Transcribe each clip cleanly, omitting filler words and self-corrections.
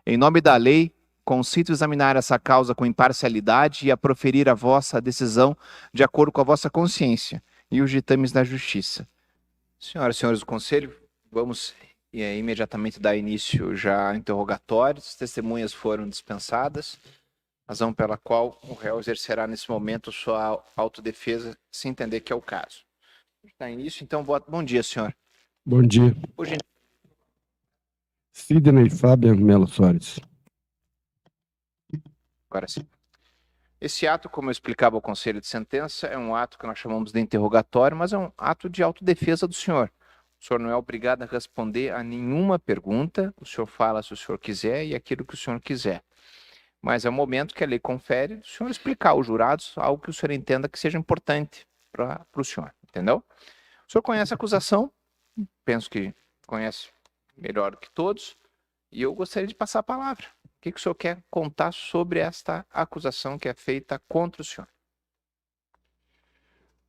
Em nome da lei, consinto examinar essa causa com imparcialidade e a proferir a vossa decisão de acordo com a vossa consciência e os ditames da justiça. Senhoras e senhores do conselho, vamos imediatamente dar início já a interrogatórios. As testemunhas foram dispensadas, razão pela qual o réu exercerá nesse momento sua autodefesa, se entender que é o caso. Dá início, então, bom dia, senhor. Bom dia. Hoje, Sidney Fabian Melo Soares. agora sim. Esse ato, como eu explicava ao conselho de sentença, é um ato que nós chamamos de interrogatório, mas é um ato de autodefesa do senhor. O senhor não é obrigado a responder a nenhuma pergunta, o senhor fala se o senhor quiser e aquilo que o senhor quiser. Mas é o momento que a lei confere o senhor explicar aos jurados algo que o senhor entenda que seja importante para o senhor, entendeu? O senhor conhece a acusação, penso que conhece melhor do que todos, e eu gostaria de passar a palavra. O que o senhor quer contar sobre esta acusação que é feita contra o senhor?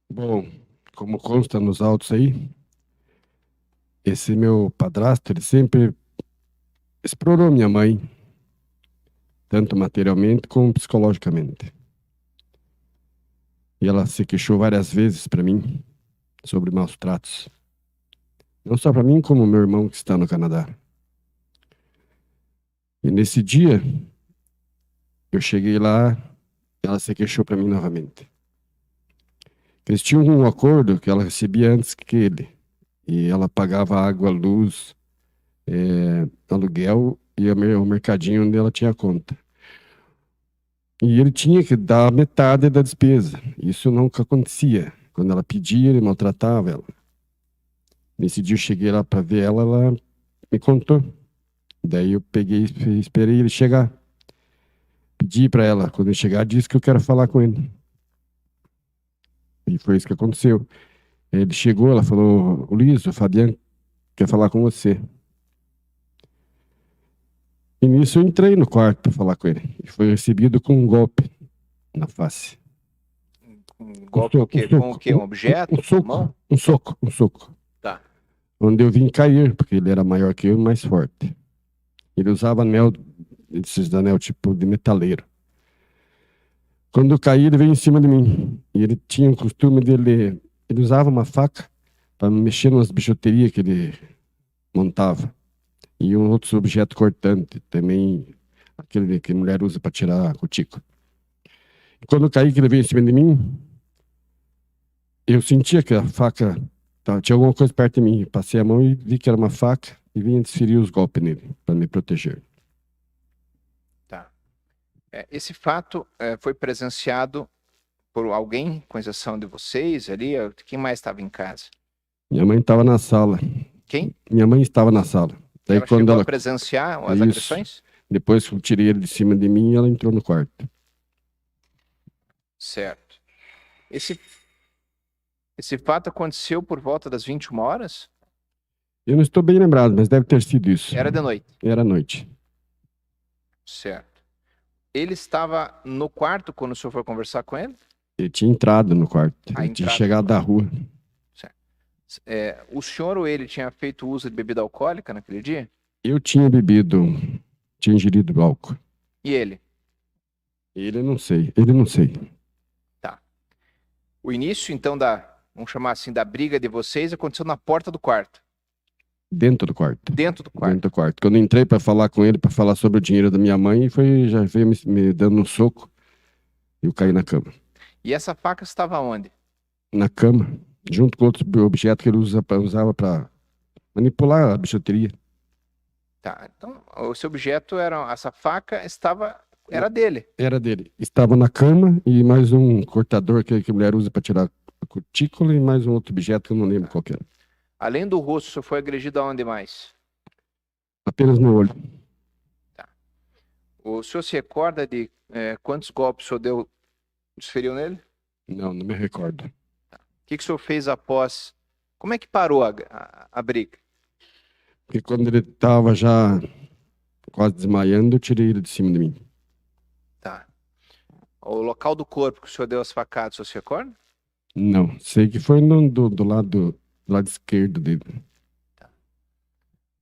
Bom, como consta nos autos aí, esse meu padrasto, ele sempre explorou minha mãe, tanto materialmente como psicologicamente. E ela se queixou várias vezes para mim sobre maus tratos. Não só para mim, como meu irmão que está no Canadá. E nesse dia, eu cheguei lá, ela se queixou para mim novamente. Eles tinham um acordo que ela recebia antes que ele. E ela pagava água, luz, aluguel e o mercadinho onde ela tinha conta. E ele tinha que dar metade da despesa. Isso nunca acontecia. Quando ela pedia, ele maltratava ela. Nesse dia eu cheguei lá para ver ela, ela me contou. Daí eu peguei e esperei ele chegar. Pedi para ela, quando ele chegar, disse que eu quero falar com ele. E foi isso que aconteceu. Ele chegou, ela falou: Luiz, o Fabiano quer falar com você. E nisso eu entrei no quarto para falar com ele. E foi recebido com um golpe na face. Um golpe o quê? Com o quê? Um objeto? Um soco, Mão? um soco. Tá. Onde eu vim cair, porque ele era maior que eu e mais forte. Ele usava anel, esses anel tipo de metaleiro. Quando eu caí, ele veio em cima de mim. E ele tinha o costume dele... Ele usava uma faca para mexer nas bijuterias que ele montava. E um outro objeto cortante, também aquele que a mulher usa para tirar a cutícula. E quando eu caí, que ele veio em cima de mim, eu sentia que a faca... tinha alguma coisa perto de mim. Passei a mão e vi que era uma faca e vinha desferir os golpes nele, para me proteger. Tá. Esse fato foi presenciado por alguém, com exceção de vocês ali? Quem mais estava em casa? Minha mãe estava na sala. Quem? Minha mãe estava na sala. Daí Ela quando chegou ela... a presenciar as Isso. agressões? Depois que eu tirei ele de cima de mim, ela entrou no quarto. Certo. Esse fato aconteceu por volta das 21 horas? Eu não estou bem lembrado, mas deve ter sido isso. Era de noite? Era noite. Certo. Ele estava no quarto quando o senhor foi conversar com ele? Ele tinha entrado no quarto. Ele tinha chegado da rua. Certo. O senhor ou ele tinha feito uso de bebida alcoólica naquele dia? Eu tinha bebido, tinha ingerido álcool. E ele? Ele não sei, ele não sei. Tá. O início, então, vamos chamar assim, da briga de vocês aconteceu na porta do quarto? Dentro do quarto. Dentro do quarto. Dentro do quarto. Quando eu entrei para falar com ele, para falar sobre o dinheiro da minha mãe, já veio me dando um soco e eu caí na cama. E essa faca estava onde? Na cama, junto com outros objetos que ele usava para manipular a bijuteria. Tá. Então, esse objeto essa faca era dele. Era dele. Estava na cama e mais um cortador que a mulher usa para tirar a cutícula e mais um outro objeto que eu não lembro qual que era. Além do rosto, o senhor foi agredido aonde mais? Apenas no olho. Tá. O senhor se recorda de quantos golpes o senhor desferiu nele? Não me recordo. Tá. O que o senhor fez após? Como é que parou a briga? Porque quando ele estava já quase desmaiando, eu tirei ele de cima de mim. Tá. O local do corpo que o senhor deu as facadas, o senhor se recorda? Não, sei que foi do lado esquerdo dele. Tá.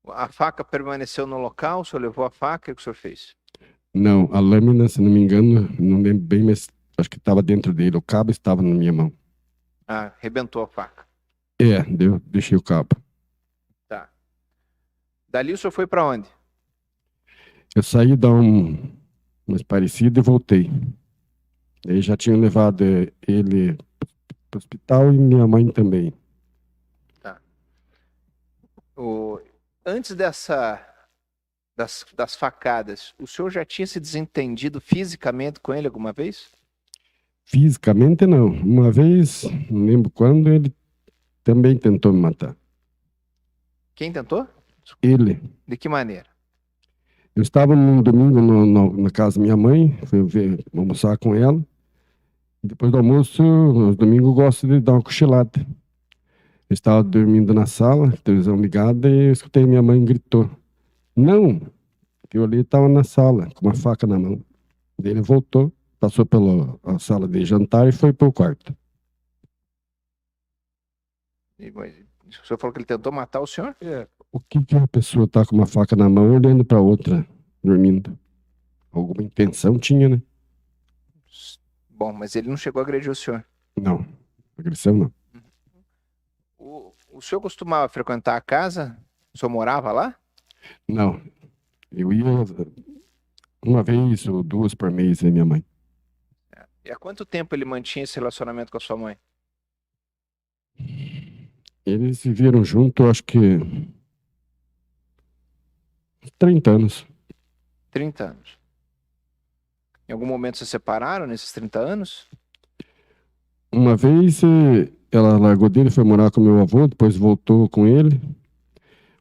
A faca permaneceu no local, o senhor levou a faca, o que o senhor fez? Não, a lâmina, se não me engano, não lembro bem, mas acho que estava dentro dele. O cabo estava na minha mão. Ah, arrebentou a faca. Deixei o cabo. Tá. Dali o senhor foi para onde? Eu saí dar umas parecidas e voltei. Aí já tinham levado ele para o hospital e minha mãe também. Tá. Antes das facadas, o senhor já tinha se desentendido fisicamente com ele alguma vez? Fisicamente, não. Uma vez, não lembro quando, ele também tentou me matar. Quem tentou? Ele. De que maneira? Eu estava num domingo na casa da minha mãe, fui almoçar com ela. Depois do almoço, nos domingos, eu gosto de dar uma cochilada. Eu estava dormindo na sala, televisão ligada, e eu escutei minha mãe gritou. Não! Eu olhei, estava na sala, com uma faca na mão. Daí ele voltou, passou pela a sala de jantar e foi para o quarto. Mas o senhor falou que ele tentou matar o senhor? O que que uma pessoa tá com uma faca na mão olhando para outra, dormindo? Alguma intenção tinha, né? Bom, mas ele não chegou a agredir o senhor. Não, agressão não. O senhor costumava frequentar a casa? O senhor morava lá? Não, eu ia uma vez ou duas por mês, aí minha mãe. E há quanto tempo ele mantinha esse relacionamento com a sua mãe? Eles se viram juntos, acho que 30 anos. 30 anos. Em algum momento se separaram nesses 30 anos? Uma vez ela largou dele, foi morar com meu avô, depois voltou com ele.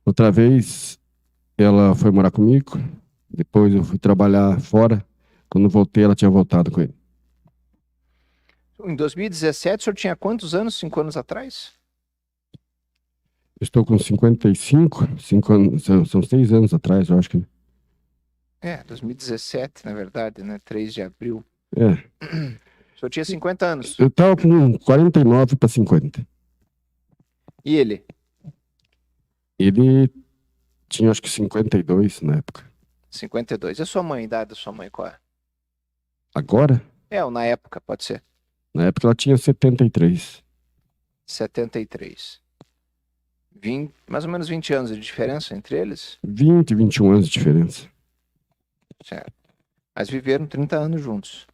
Outra vez ela foi morar comigo, depois eu fui trabalhar fora. Quando voltei, ela tinha voltado com ele. Em 2017, o senhor tinha quantos anos? 5 anos atrás? Estou com 55, 5 anos, são 6 anos atrás, eu acho que. 2017, na verdade, né? 3 de abril. É. O senhor tinha 50 anos. Eu estava com 49 para 50. E ele? Ele tinha acho que 52 na época. 52. E a sua mãe? A idade da sua mãe qual é? Agora? Ou na época, pode ser. Na época ela tinha 73. 73. Mais ou menos 20 anos de diferença entre eles? 20, 21 anos de diferença. Certo. Mas viveram 30 anos juntos.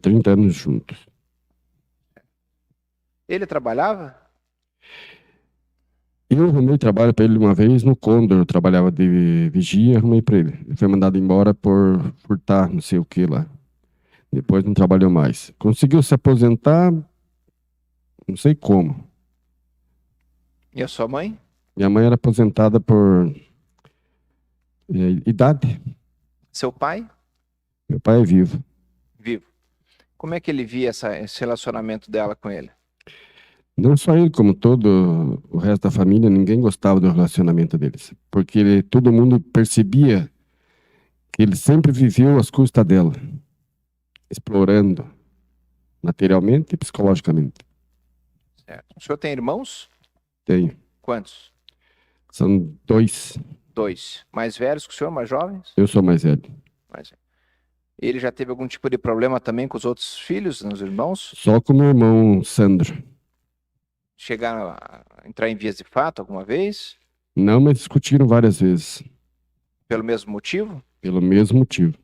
30 anos juntos. Ele trabalhava? Eu arrumei trabalho para ele uma vez no Condor, eu trabalhava de vigia, arrumei para ele. Ele foi mandado embora por furtar, não sei o que lá. Depois não trabalhou mais. Conseguiu se aposentar, não sei como. E a sua mãe? Minha mãe era aposentada por idade. Seu pai? Meu pai é vivo. Vivo. Como é que ele via esse relacionamento dela com ele? Não só ele, como todo o resto da família, ninguém gostava do relacionamento deles. Porque todo mundo percebia que ele sempre viveu às custas dela, explorando materialmente e psicologicamente. Certo. O senhor tem irmãos? Tenho. Quantos? São 2. 2. Mais velhos que o senhor, mais jovens? Eu sou mais velho. Ele já teve algum tipo de problema também com os outros filhos, os irmãos? Só com meu irmão Sandro. Chegaram a entrar em vias de fato alguma vez? Não, mas discutiram várias vezes. Pelo mesmo motivo? Pelo mesmo motivo.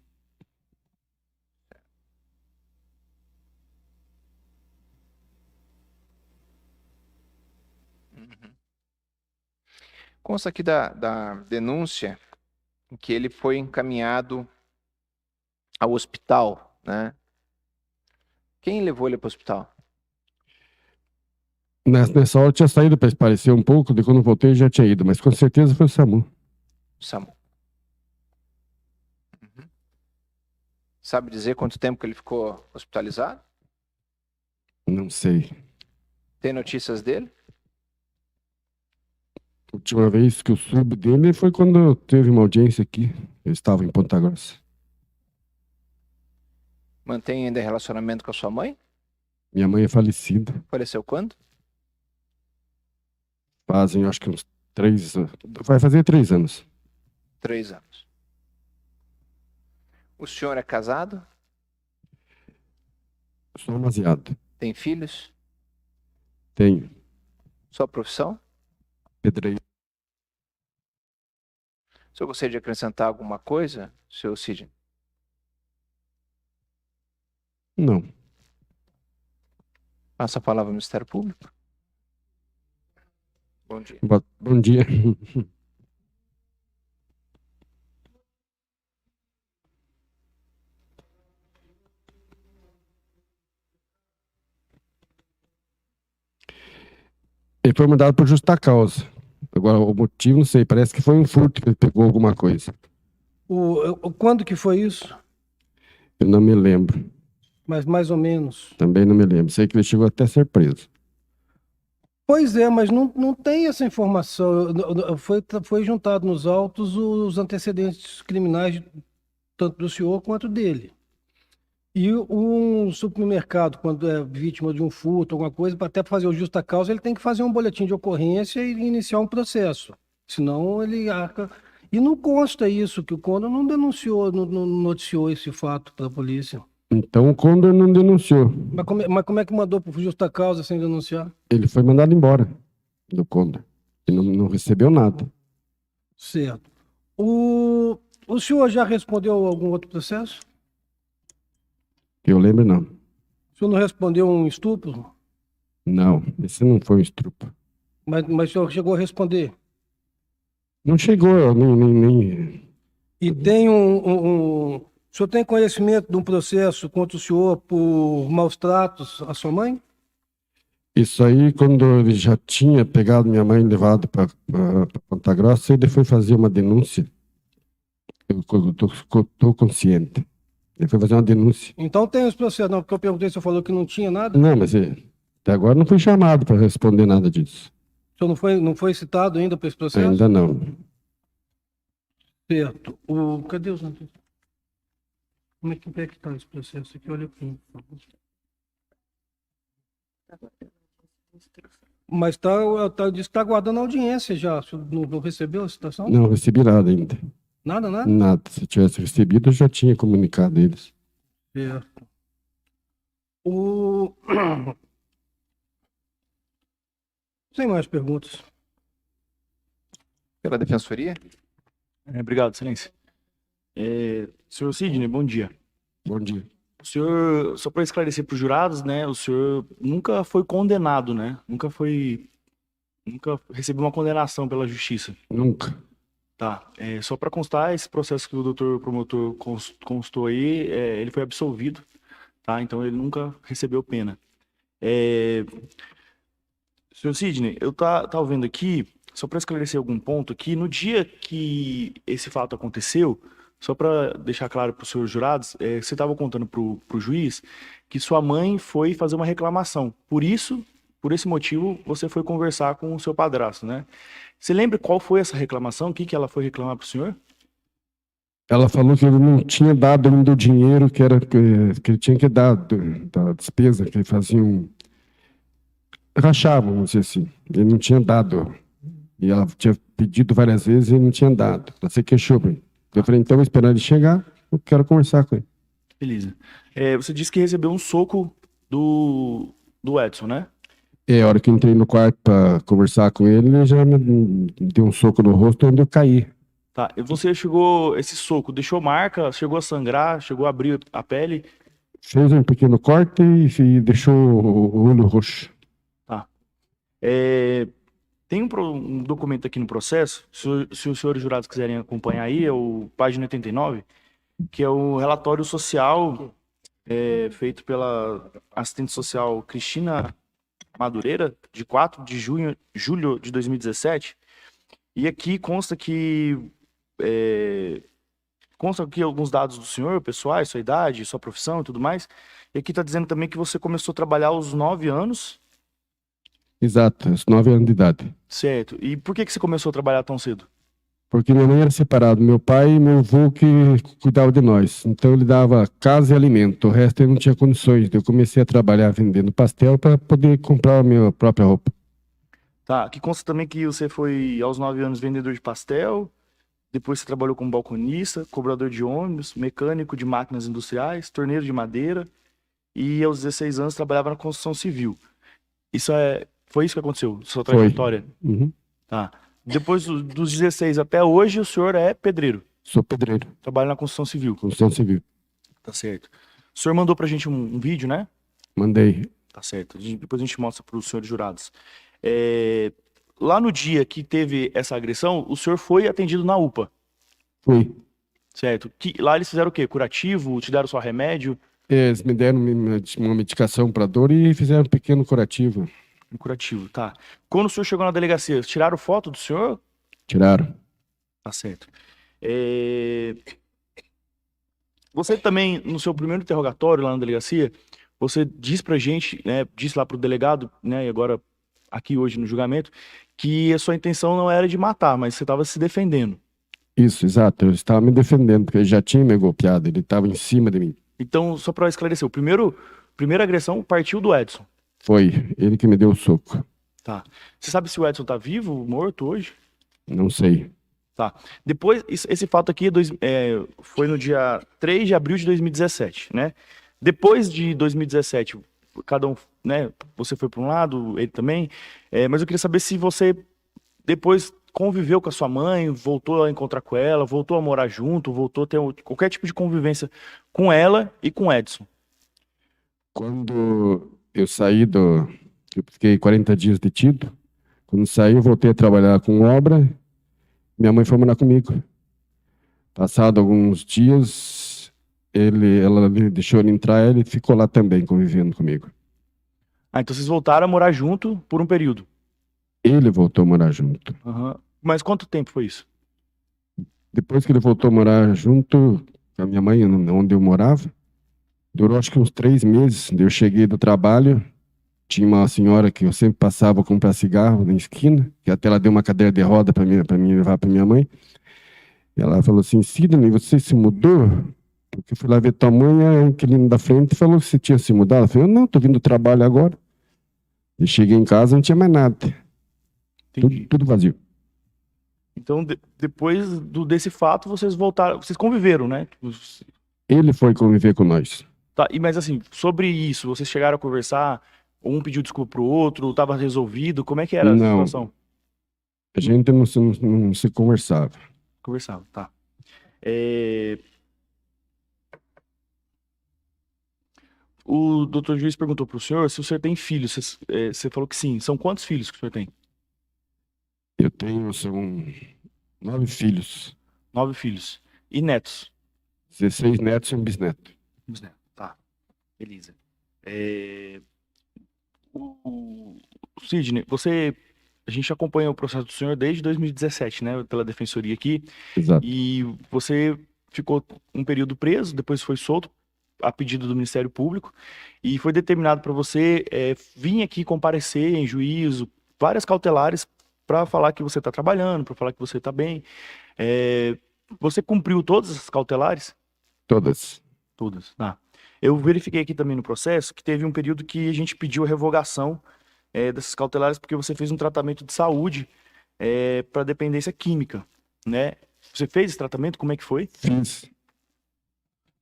Consta aqui da denúncia que ele foi encaminhado ao hospital, né? Quem levou ele para o hospital? Nessa hora eu tinha saído para esparecer um pouco, de quando voltei eu já tinha ido, mas com certeza foi o SAMU. SAMU. Sabe dizer quanto tempo que ele ficou hospitalizado? Não sei. Tem notícias dele? A última vez que eu soube dele foi quando teve uma audiência aqui. Eu estava em Ponta Grossa. Mantém ainda relacionamento com a sua mãe? Minha mãe é falecida. Faleceu quando? Fazem, acho que uns Vai fazer 3 anos. 3 anos. O senhor é casado? Sou demasiado. Tem filhos? Tenho. Sua profissão? Pedreiro. O senhor gostaria de acrescentar alguma coisa, senhor Sidney? Não. Passa a palavra ao Ministério Público. Bom dia. Bom dia. Ele foi mandado por justa causa. Agora, o motivo, não sei, parece que foi um furto que ele pegou alguma coisa. Quando que foi isso? Eu não me lembro. Mas mais ou menos. Também não me lembro. Sei que ele chegou até a ser preso. Pois é, mas não tem essa informação. Foi juntado nos autos os antecedentes criminais, tanto do senhor quanto dele. E um supermercado, quando é vítima de um furto, alguma coisa, até para fazer o justa causa, ele tem que fazer um boletim de ocorrência e iniciar um processo. Senão ele arca. E não consta isso, que o Condor não denunciou, não noticiou esse fato para a polícia. Então o Condor não denunciou. Mas como é que mandou por justa causa sem denunciar? Ele foi mandado embora do Condor. Ele não recebeu nada. Certo. O senhor já respondeu algum outro processo? Que eu lembro, não. O senhor não respondeu um estupro? Não, esse não foi um estupro. Mas o senhor chegou a responder? Não chegou, nem... E tem o senhor tem conhecimento de um processo contra o senhor por maus tratos à sua mãe? Isso aí, quando ele já tinha pegado minha mãe e levado para Ponta Grossa, ele foi fazer uma denúncia. Eu estou consciente. Ele foi fazer uma denúncia. Então tem os processos. Não, porque eu perguntei, o senhor falou que não tinha nada. Não, mas até agora não fui chamado para responder nada disso. O senhor não foi citado ainda para esse processo? Ainda não. Certo. Cadê os antecedentes? Como é que está esse processo aqui? Olha aqui, por favor. Mas diz que está aguardando audiência já. O senhor não recebeu a citação? Não recebi nada ainda. Nada? Nada. Se tivesse recebido, eu já tinha comunicado eles. Certo. Sem mais perguntas. Pela Defensoria? Obrigado, excelência. Senhor Sidney, bom dia. Bom dia. O senhor, só para esclarecer para os jurados, né, o senhor nunca foi condenado, né? Nunca recebeu uma condenação pela justiça. Nunca. Tá. Só para constar, esse processo que o doutor promotor constou aí, ele foi absolvido, tá? Então ele nunca recebeu pena. Senhor Sidney, eu tava vendo aqui, só para esclarecer algum ponto aqui, no dia que esse fato aconteceu, só para deixar claro para os senhores jurados, você estava contando para o juiz que sua mãe foi fazer uma reclamação. Por esse motivo, você foi conversar com o seu padrasto, né? Você lembra qual foi essa reclamação? O que ela foi reclamar para o senhor? Ela falou que ele não tinha dado ainda o dinheiro que ele tinha que dar da despesa, que faziam... rachavam, vamos dizer assim. Ele não tinha dado. E ela tinha pedido várias vezes e ele não tinha dado. Ela se queixou bem. Eu falei, então, esperando ele chegar, eu quero conversar com ele. Beleza. Você disse que recebeu um soco do Edson, né? A hora que eu entrei no quarto para conversar com ele, ele já me deu um soco no rosto onde eu caí. Tá. E você esse soco, deixou marca, chegou a sangrar, chegou a abrir a pele? Fez um pequeno corte e deixou o olho roxo. Tá. Tem um documento aqui no processo, se os senhores jurados quiserem acompanhar aí, é o página 89, que é o relatório social feito pela assistente social Cristina Madureira, de 4 de julho de 2017. E aqui consta que alguns dados do senhor, pessoais, sua idade, sua profissão e tudo mais. E aqui está dizendo também que você começou a trabalhar aos 9 anos. Exato, aos 9 anos de idade. Certo. E por que você começou a trabalhar tão cedo? Porque minha mãe era separada, meu pai e meu avô que cuidavam de nós. Então ele dava casa e alimento, o resto ele não tinha condições. Eu comecei a trabalhar vendendo pastel para poder comprar a minha própria roupa. Tá, que consta também que você foi, aos 9 anos, vendedor de pastel, depois você trabalhou como balconista, cobrador de ônibus, mecânico de máquinas industriais, torneiro de madeira, e aos 16 anos trabalhava na construção civil. Foi isso que aconteceu, sua Foi. trajetória? Uhum. Tá. Depois dos 16 até hoje, o senhor é pedreiro, Sou pedreiro, trabalha na construção civil. construção civil. Tá certo. O senhor mandou pra gente um vídeo, né? Mandei. Tá certo. Depois a gente mostra para os senhores jurados. Lá no dia que teve essa agressão, o senhor foi atendido na UPA, Fui. certo? Lá eles fizeram o quê? Curativo? Te deram só remédio? Eles me deram uma medicação para dor e fizeram um pequeno curativo. Um curativo, tá. Quando o senhor chegou na delegacia, tiraram foto do senhor? Tiraram. Tá certo. Você também, no seu primeiro interrogatório lá na delegacia, você disse pra gente, né, disse lá pro delegado, né, e agora aqui hoje no julgamento, que a sua intenção não era de matar, mas você estava se defendendo. Isso, exato. Eu estava me defendendo, porque ele já tinha me golpeado, ele estava em cima de mim. Então, só para esclarecer, primeira agressão partiu do Edson. Foi ele que me deu o soco. Tá. Você sabe se o Edson tá vivo, morto hoje? Não sei. Tá. Depois, esse fato aqui foi no dia 3 de abril de 2017, né? Depois de 2017, cada um, né? Você foi para um lado, ele também. Mas eu queria saber se você depois conviveu com a sua mãe, voltou a encontrar com ela, voltou a morar junto, voltou a ter qualquer tipo de convivência com ela e com o Edson. Quando eu saí eu fiquei 40 dias detido. Quando saí, eu voltei a trabalhar com obra. Minha mãe foi morar comigo. Passado alguns dias, ela deixou ele entrar, ele ficou lá também, convivendo comigo. Ah, então vocês voltaram a morar junto por um período. Ele voltou a morar junto. Uhum. Mas quanto tempo foi isso? Depois que ele voltou a morar junto com a minha mãe, onde eu morava, durou acho que uns 3 meses. Eu cheguei do trabalho, tinha uma senhora que eu sempre passava a comprar cigarro na esquina, que até ela deu uma cadeira de roda para mim levar para minha mãe. E ela falou assim: Sidney, você se mudou? Porque eu fui lá ver tua mãe, a inquilino da frente falou que você tinha se mudado. Eu falei: não, tô vindo do trabalho agora. E cheguei em casa, não tinha mais nada. Tudo vazio. Então, depois desse fato, vocês voltaram, vocês conviveram, né? Ele foi conviver com nós. Tá, mas assim, sobre isso, vocês chegaram a conversar, um pediu desculpa pro outro, estava resolvido, como é que era a Não. situação? A gente não se conversava. Conversava, tá. O doutor juiz perguntou pro senhor se o senhor tem filhos. Você falou que sim. São quantos filhos que o senhor tem? Eu tenho, são 9 filhos. 9 filhos. E netos? 16 netos e um bisneto. Bisneto, tá. Beleza. Sidney, a gente acompanha o processo do senhor desde 2017, né? Pela defensoria aqui. Exato. E você ficou um período preso, depois foi solto a pedido do Ministério Público e foi determinado para você vir aqui comparecer em juízo, várias cautelares para falar que você está trabalhando, para falar que você está bem. Você cumpriu todas as cautelares? Todas. Todas. Tá. Eu verifiquei aqui também no processo que teve um período que a gente pediu a revogação dessas cautelares porque você fez um tratamento de saúde para dependência química, né? Você fez esse tratamento? Como é que foi? Fiz.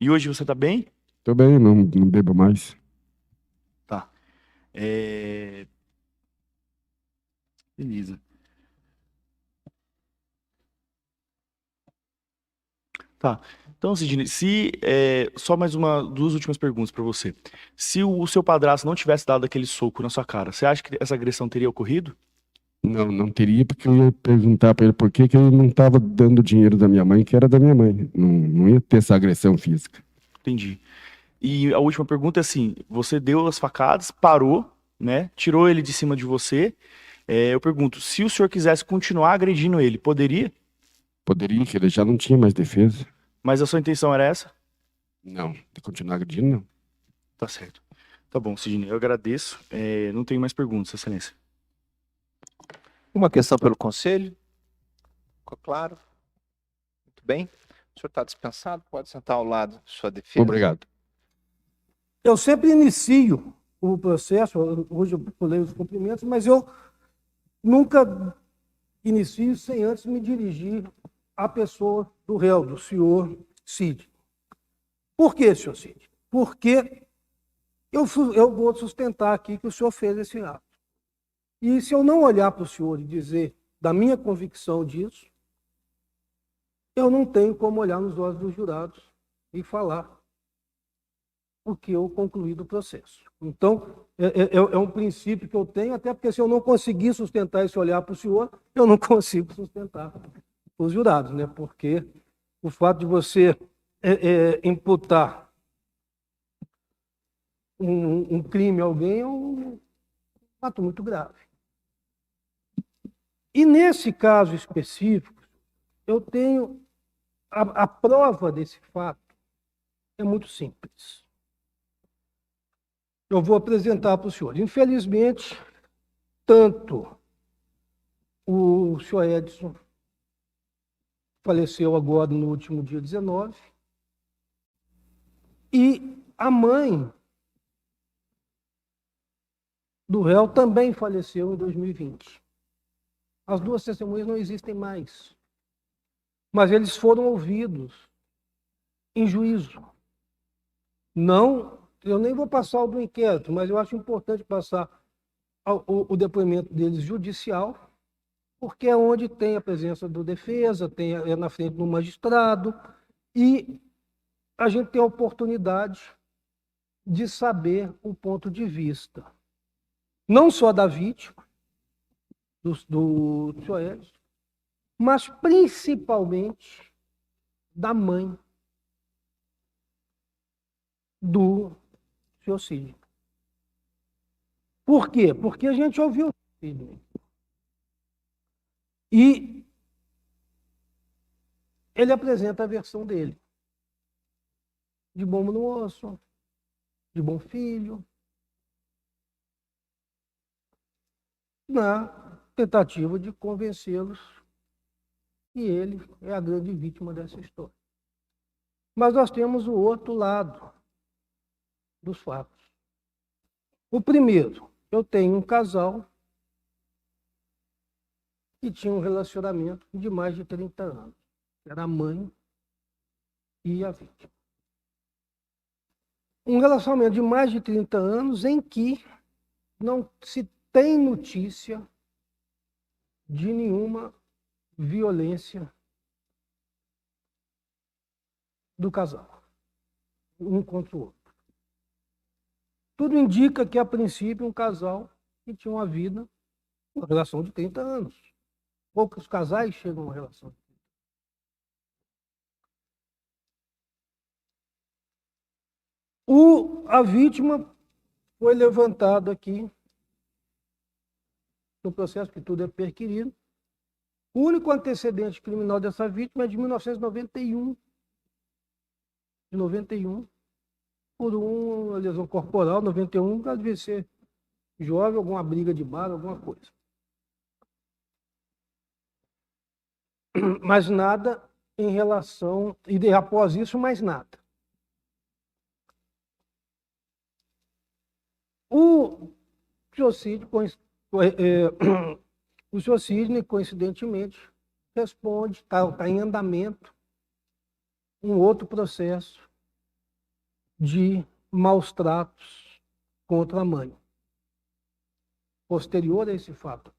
E hoje você está bem? Tô bem, não bebo mais. Tá. Beleza. Tá. Então, Sidney, só mais duas últimas perguntas para você. Se o seu padrasto não tivesse dado aquele soco na sua cara, você acha que essa agressão teria ocorrido? Não teria, porque eu ia perguntar para ele por que ele não estava dando dinheiro da minha mãe, que era da minha mãe. Não ia ter essa agressão física. Entendi. E a última pergunta é assim, você deu as facadas, parou, né? Tirou ele de cima de você. Eu pergunto, se o senhor quisesse continuar agredindo ele, poderia? Poderia, que ele já não tinha mais defesa. Mas a sua intenção era essa? Não, de continuar agredindo, não. Tá certo. Tá bom, Sidney, eu agradeço. Não tenho mais perguntas, excelência. Uma questão pelo conselho? Ficou claro? Muito bem. O senhor está dispensado, pode sentar ao lado de sua defesa. Obrigado. Eu sempre inicio o processo, hoje eu pulei os cumprimentos, mas eu nunca inicio sem antes me dirigir à pessoa do réu, do senhor Cid. Por que, senhor Cid? Porque eu vou sustentar aqui que o senhor fez esse ato. E se eu não olhar para o senhor e dizer da minha convicção disso, eu não tenho como olhar nos olhos dos jurados e falar o que eu concluí do processo. Então, é um princípio que eu tenho, até porque se eu não conseguir sustentar esse olhar para o senhor, eu não consigo sustentar os jurados, né? Porque o fato de você imputar um crime a alguém é um fato muito grave. E nesse caso específico, eu tenho a prova desse fato é muito simples. Eu vou apresentar para o senhor. Infelizmente, tanto o senhor Edson faleceu agora no último dia 19, e a mãe do réu também faleceu em 2020. As duas testemunhas não existem mais, mas eles foram ouvidos em juízo. Não, eu nem vou passar o do inquérito, mas eu acho importante passar o depoimento deles judicial, porque é onde tem a presença do defesa, é na frente do magistrado, e a gente tem a oportunidade de saber o ponto de vista, não só da vítima, do senhor Edson, mas principalmente da mãe do senhor Cid. Por quê? Porque a gente ouviu o Cid. E ele apresenta a versão dele. De bom moço, de bom filho, na tentativa de convencê-los que ele é a grande vítima dessa história. Mas nós temos o outro lado dos fatos. O primeiro, eu tenho um casal que tinha um relacionamento de mais de 30 anos. Era a mãe e a vítima. Um relacionamento de mais de 30 anos em que não se tem notícia de nenhuma violência do casal, um contra o outro. Tudo indica que, a princípio, um casal que tinha uma vida, uma relação de 30 anos. Poucos casais chegam a uma relação. A vítima foi levantada aqui no processo, que tudo é perquirido. O único antecedente criminal dessa vítima é de 1991. De 91, por uma lesão corporal, 91, ela devia ser jovem, alguma briga de bar, alguma coisa. Mas nada em relação, e após isso, mais nada. O senhor Sidney, coincidentemente, responde, está em andamento, um outro processo de maus tratos contra a mãe. Posterior a esse fato.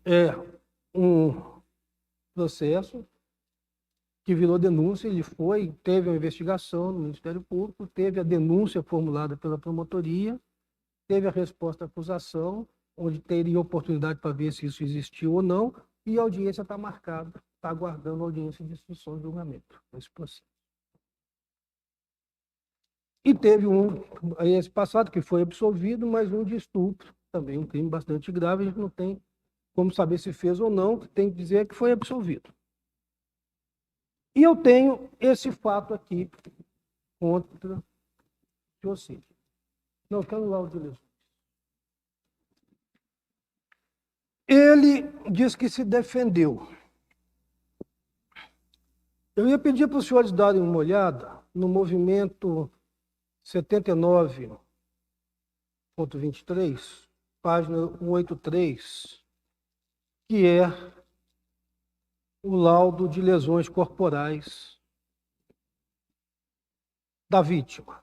É um processo que virou denúncia, teve uma investigação no Ministério Público, teve a denúncia formulada pela promotoria, teve a resposta à acusação, onde teria oportunidade para ver se isso existiu ou não, e a audiência está marcada, está aguardando a audiência de instrução de julgamento nesse processo. E teve esse passado que foi absolvido, mas um de estupro, também um crime bastante grave, a gente não tem como saber se fez ou não, tem que dizer que foi absolvido. E eu tenho esse fato aqui contra o senhor Cid. Não, quero lá o de Jesus. Ele diz que se defendeu. Eu ia pedir para os senhores darem uma olhada no movimento 79 ponto 23, página 183, que é o laudo de lesões corporais da vítima.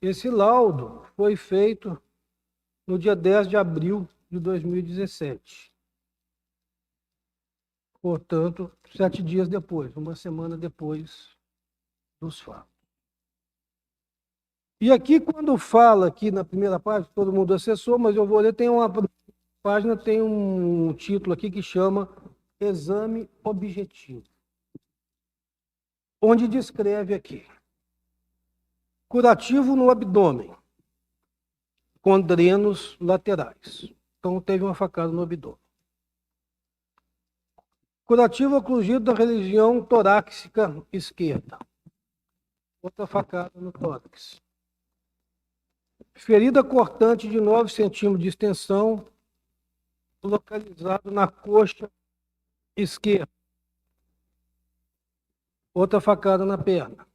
Esse laudo foi feito no dia 10 de abril de 2017. Portanto, 7 dias depois, uma semana depois dos fatos. E aqui, quando fala aqui na primeira página, todo mundo acessou, mas eu vou ler, tem uma página, tem um título aqui que chama Exame Objetivo, onde descreve aqui: curativo no abdômen, com drenos laterais. Então, teve uma facada no abdômen. Curativo oclusivo da região torácica esquerda. Outra facada no tórax. Ferida cortante de 9 centímetros de extensão, localizado na coxa esquerda. Outra facada na perna.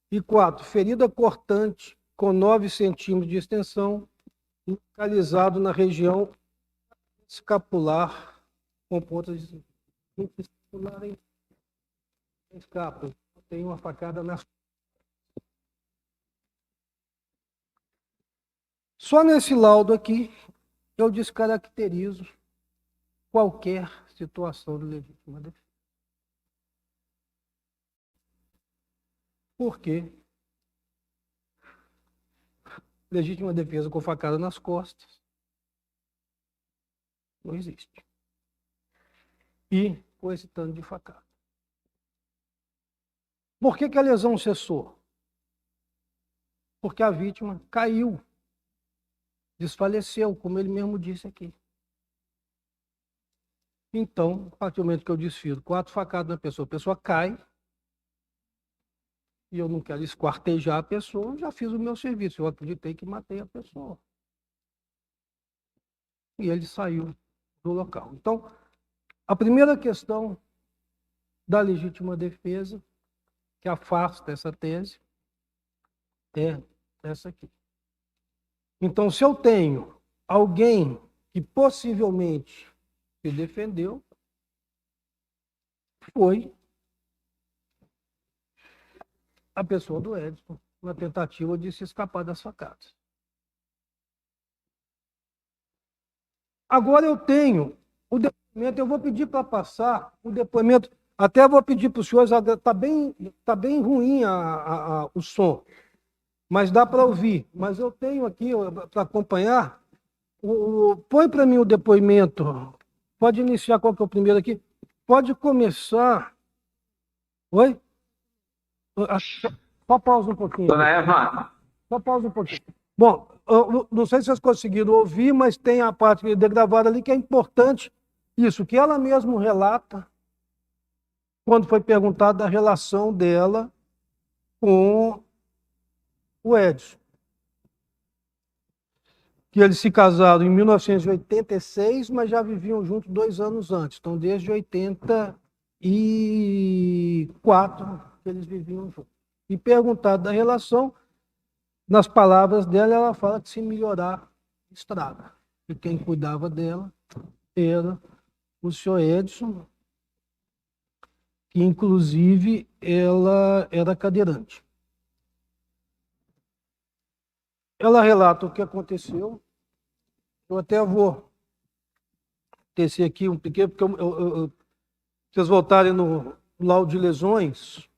E 4, ferida cortante com 9 centímetros de extensão, localizado na região escapular, com pontas de escapular em escápula. Tem uma facada nas. Só nesse laudo aqui, eu descaracterizo qualquer situação de legítima defesa. Por quê? Legítima defesa com facada nas costas não existe. E com esse tanto de facada. Por que a lesão cessou? Porque a vítima caiu, desfaleceu, como ele mesmo disse aqui. Então, a partir do momento que eu desfiro 4 facadas na pessoa, a pessoa cai, e eu não quero esquartejar a pessoa, eu já fiz o meu serviço, eu acreditei que matei a pessoa. E ele saiu do local. Então, a primeira questão da legítima defesa, que afasta essa tese, é essa aqui. Então, se eu tenho alguém que possivelmente se defendeu, foi a pessoa do Edson, na tentativa de se escapar das facadas. Agora eu tenho o depoimento, eu vou pedir para passar o depoimento, até vou pedir para os senhores, está bem ruim o som, mas dá para ouvir. Mas eu tenho aqui, para acompanhar, põe para mim o depoimento, pode iniciar, qual que é o primeiro aqui? Pode começar... Oi? Só pausa um pouquinho. Dona Eva. Só pausa um pouquinho. Bom, eu não sei se vocês conseguiram ouvir, mas tem a parte gravada ali que é importante. Isso, que ela mesma relata, quando foi perguntado da relação dela com o Edson. Que eles se casaram em 1986, mas já viviam juntos 2 anos antes. Então, desde 84 que eles viviam juntos. E perguntado da relação, nas palavras dela, ela fala que se melhorar, estraga. E quem cuidava dela era o senhor Edson, que inclusive ela era cadeirante. Ela relata o que aconteceu. Eu até vou tecer aqui um pequeno, porque vocês voltarem no laudo de lesões,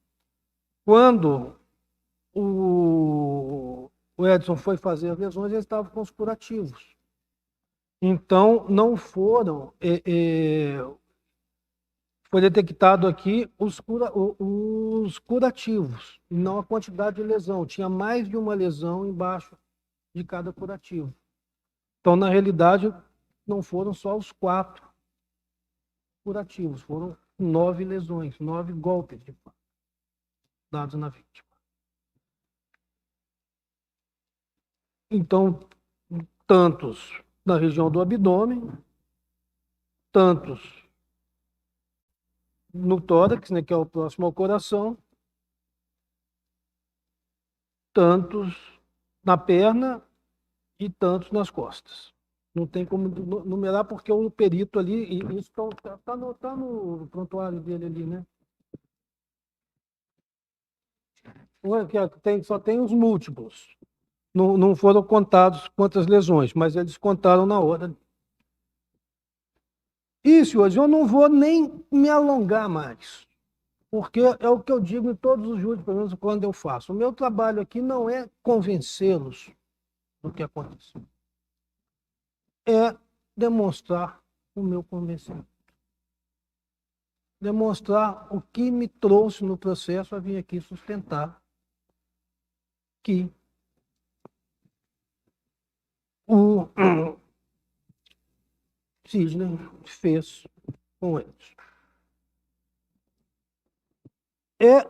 quando o Edson foi fazer as lesões, ele estava com os curativos. Então, não foram... foi detectado aqui os curativos, e não a quantidade de lesão. Tinha mais de uma lesão embaixo de cada curativo. Então, na realidade, não foram só os 4 curativos, foram 9 lesões, 9 golpes de faca dados na vítima. Então, tantos na região do abdômen, tantos no tórax, né, que é o próximo ao coração, tantos na perna e tantos nas costas. Não tem como numerar porque o perito ali, e isso tá no prontuário dele ali, né? Só tem os múltiplos. Não foram contados quantas lesões, mas eles contaram na hora. Isso, hoje eu não vou nem me alongar mais, porque é o que eu digo em todos os júris, pelo menos quando eu faço. O meu trabalho aqui não é convencê-los do que aconteceu, é demonstrar o meu convencimento. Demonstrar o que me trouxe no processo a vir aqui sustentar que o Sidney fez com eles. É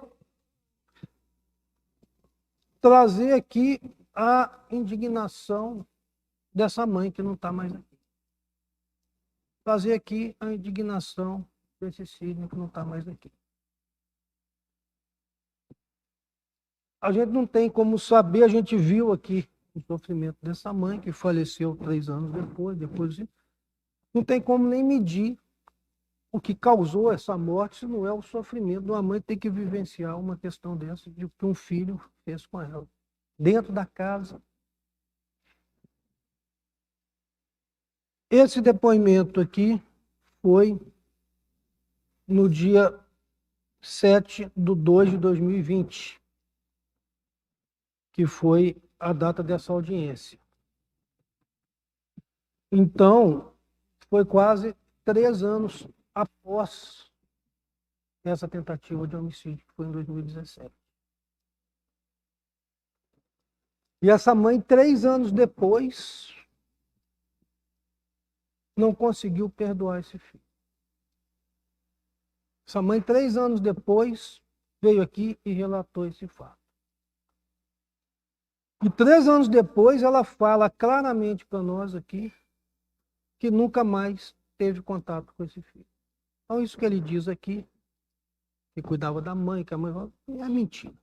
trazer aqui a indignação dessa mãe que não está mais aqui. Trazer aqui a indignação desse Sidney que não está mais aqui. A gente não tem como saber, a gente viu aqui o sofrimento dessa mãe que faleceu 3 anos depois não tem como nem medir o que causou essa morte, se não é o sofrimento de uma mãe ter que vivenciar uma questão dessa, de que um filho fez com ela, dentro da casa. Esse depoimento aqui foi no dia 7/2/2020, que foi a data dessa audiência. Então, foi quase 3 anos após essa tentativa de homicídio, que foi em 2017. E essa mãe, 3 anos depois, não conseguiu perdoar esse filho. Essa mãe, 3 anos depois, veio aqui e relatou esse fato. E 3 anos depois, ela fala claramente para nós aqui que nunca mais teve contato com esse filho. Então, isso que ele diz aqui, que cuidava da mãe, que a mãe é mentira.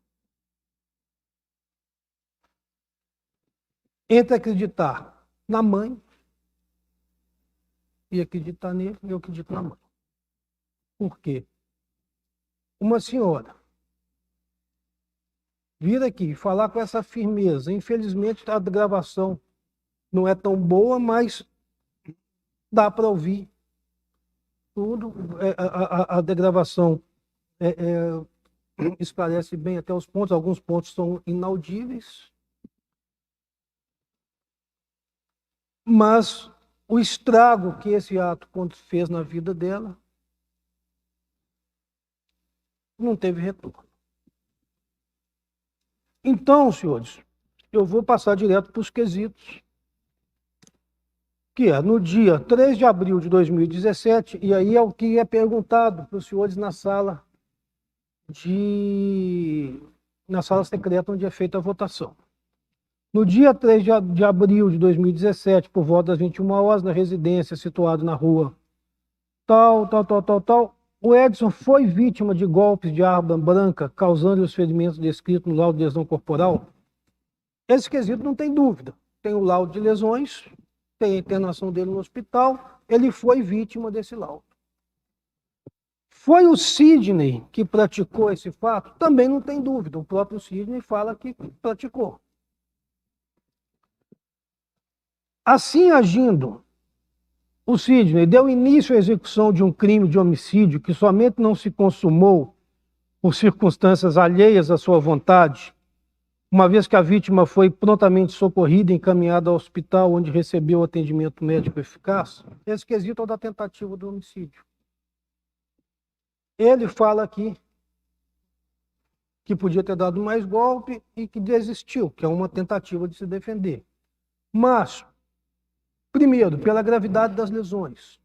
Entre acreditar na mãe e acreditar nele, eu acredito na mãe. Por quê? Uma senhora vir aqui falar com essa firmeza, infelizmente a gravação não é tão boa, mas dá para ouvir tudo. A gravação esclarece bem até os pontos, alguns pontos são inaudíveis, mas o estrago que esse ato fez na vida dela não teve retorno. Então, senhores, eu vou passar direto para os quesitos, que é no dia 3 de abril de 2017, e aí é o que é perguntado para os senhores na sala secreta onde é feita a votação. No dia 3 de abril de 2017, por volta das 21 horas, na residência situada na rua tal, o Edson foi vítima de golpes de arma branca, causando os ferimentos descritos no laudo de lesão corporal? Esse quesito não tem dúvida. Tem o laudo de lesões, tem a internação dele no hospital, ele foi vítima desse laudo. Foi o Sidney que praticou esse fato? Também não tem dúvida. O próprio Sidney fala que praticou. Assim agindo, o Sidney deu início à execução de um crime de homicídio que somente não se consumou por circunstâncias alheias à sua vontade, uma vez que a vítima foi prontamente socorrida e encaminhada ao hospital onde recebeu atendimento médico eficaz. Esse quesito é o da tentativa do homicídio. Ele fala aqui que podia ter dado mais golpe e que desistiu, que é uma tentativa de se defender. Mas, primeiro, pela gravidade das lesões,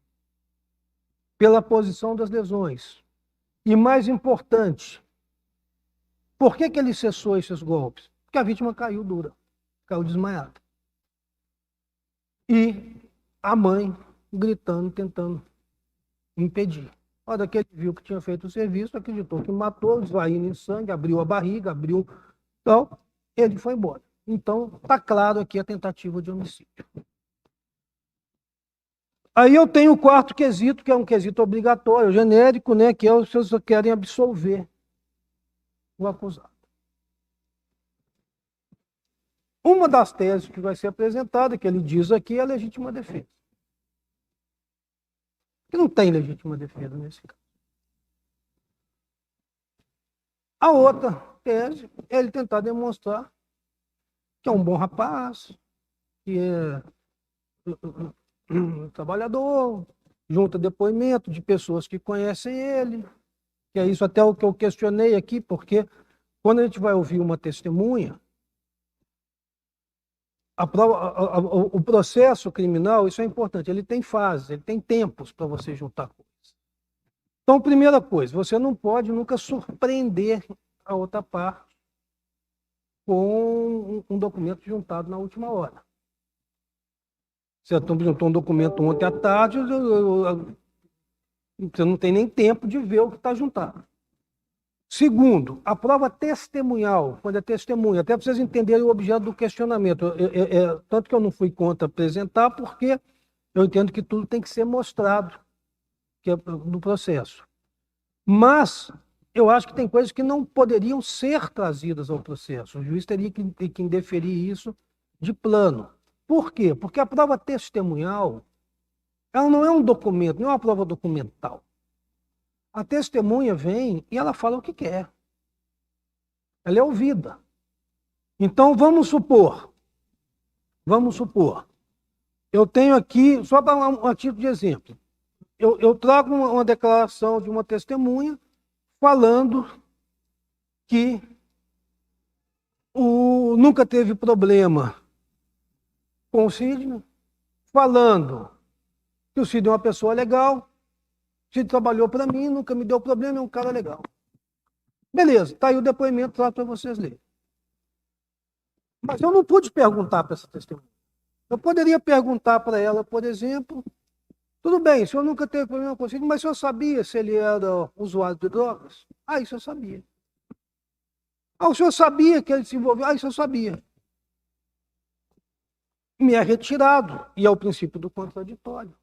pela posição das lesões, e mais importante, por que ele cessou esses golpes? Porque a vítima caiu dura, caiu desmaiada. E a mãe gritando, tentando impedir. A hora que ele viu que tinha feito o serviço, acreditou que matou, esvaindo em sangue, abriu a barriga, abriu... Então, ele foi embora. Então, está claro aqui a tentativa de homicídio. Aí eu tenho o quarto quesito, que é um quesito obrigatório, genérico, né, que é os seus querem absolver o acusado. Uma das teses que vai ser apresentada, que ele diz aqui, é a legítima defesa. Que não tem legítima defesa nesse caso. A outra tese é ele tentar demonstrar que é um bom rapaz, que é trabalhador, junta depoimento de pessoas que conhecem ele, que é isso até o que eu questionei aqui, porque quando a gente vai ouvir uma testemunha, o processo criminal, isso é importante, ele tem fases, ele tem tempos para você juntar coisas. Então, primeira coisa, você não pode nunca surpreender a outra parte com um documento juntado na última hora. Você juntou um documento ontem à tarde, você não tem nem tempo de ver o que está juntado. Segundo, a prova testemunhal, quando é testemunha, até para vocês entenderem o objeto do questionamento. Tanto que eu não fui contra apresentar, porque eu entendo que tudo tem que ser mostrado no processo. Mas eu acho que tem coisas que não poderiam ser trazidas ao processo. O juiz teria que indeferir isso de plano. Por quê? Porque a prova testemunhal, ela não é um documento, não é uma prova documental. A testemunha vem e ela fala o que quer. Ela é ouvida. Então, vamos supor, eu tenho aqui, só para um título de exemplo, eu trago uma declaração de uma testemunha falando que nunca teve problema com o Sidney, falando que o Sidney é uma pessoa legal, Sidney trabalhou para mim, nunca me deu problema, é um cara legal. Beleza, está aí o depoimento, trato para vocês lerem. Mas eu não pude perguntar para essa testemunha. Eu poderia perguntar para ela, por exemplo, tudo bem, o senhor nunca teve problema com o Sidney, mas o senhor sabia se ele era usuário de drogas? Ah, isso eu sabia. Ah, o senhor sabia que ele se envolveu? Ah, isso eu sabia. Me é retirado, e é o princípio do contraditório.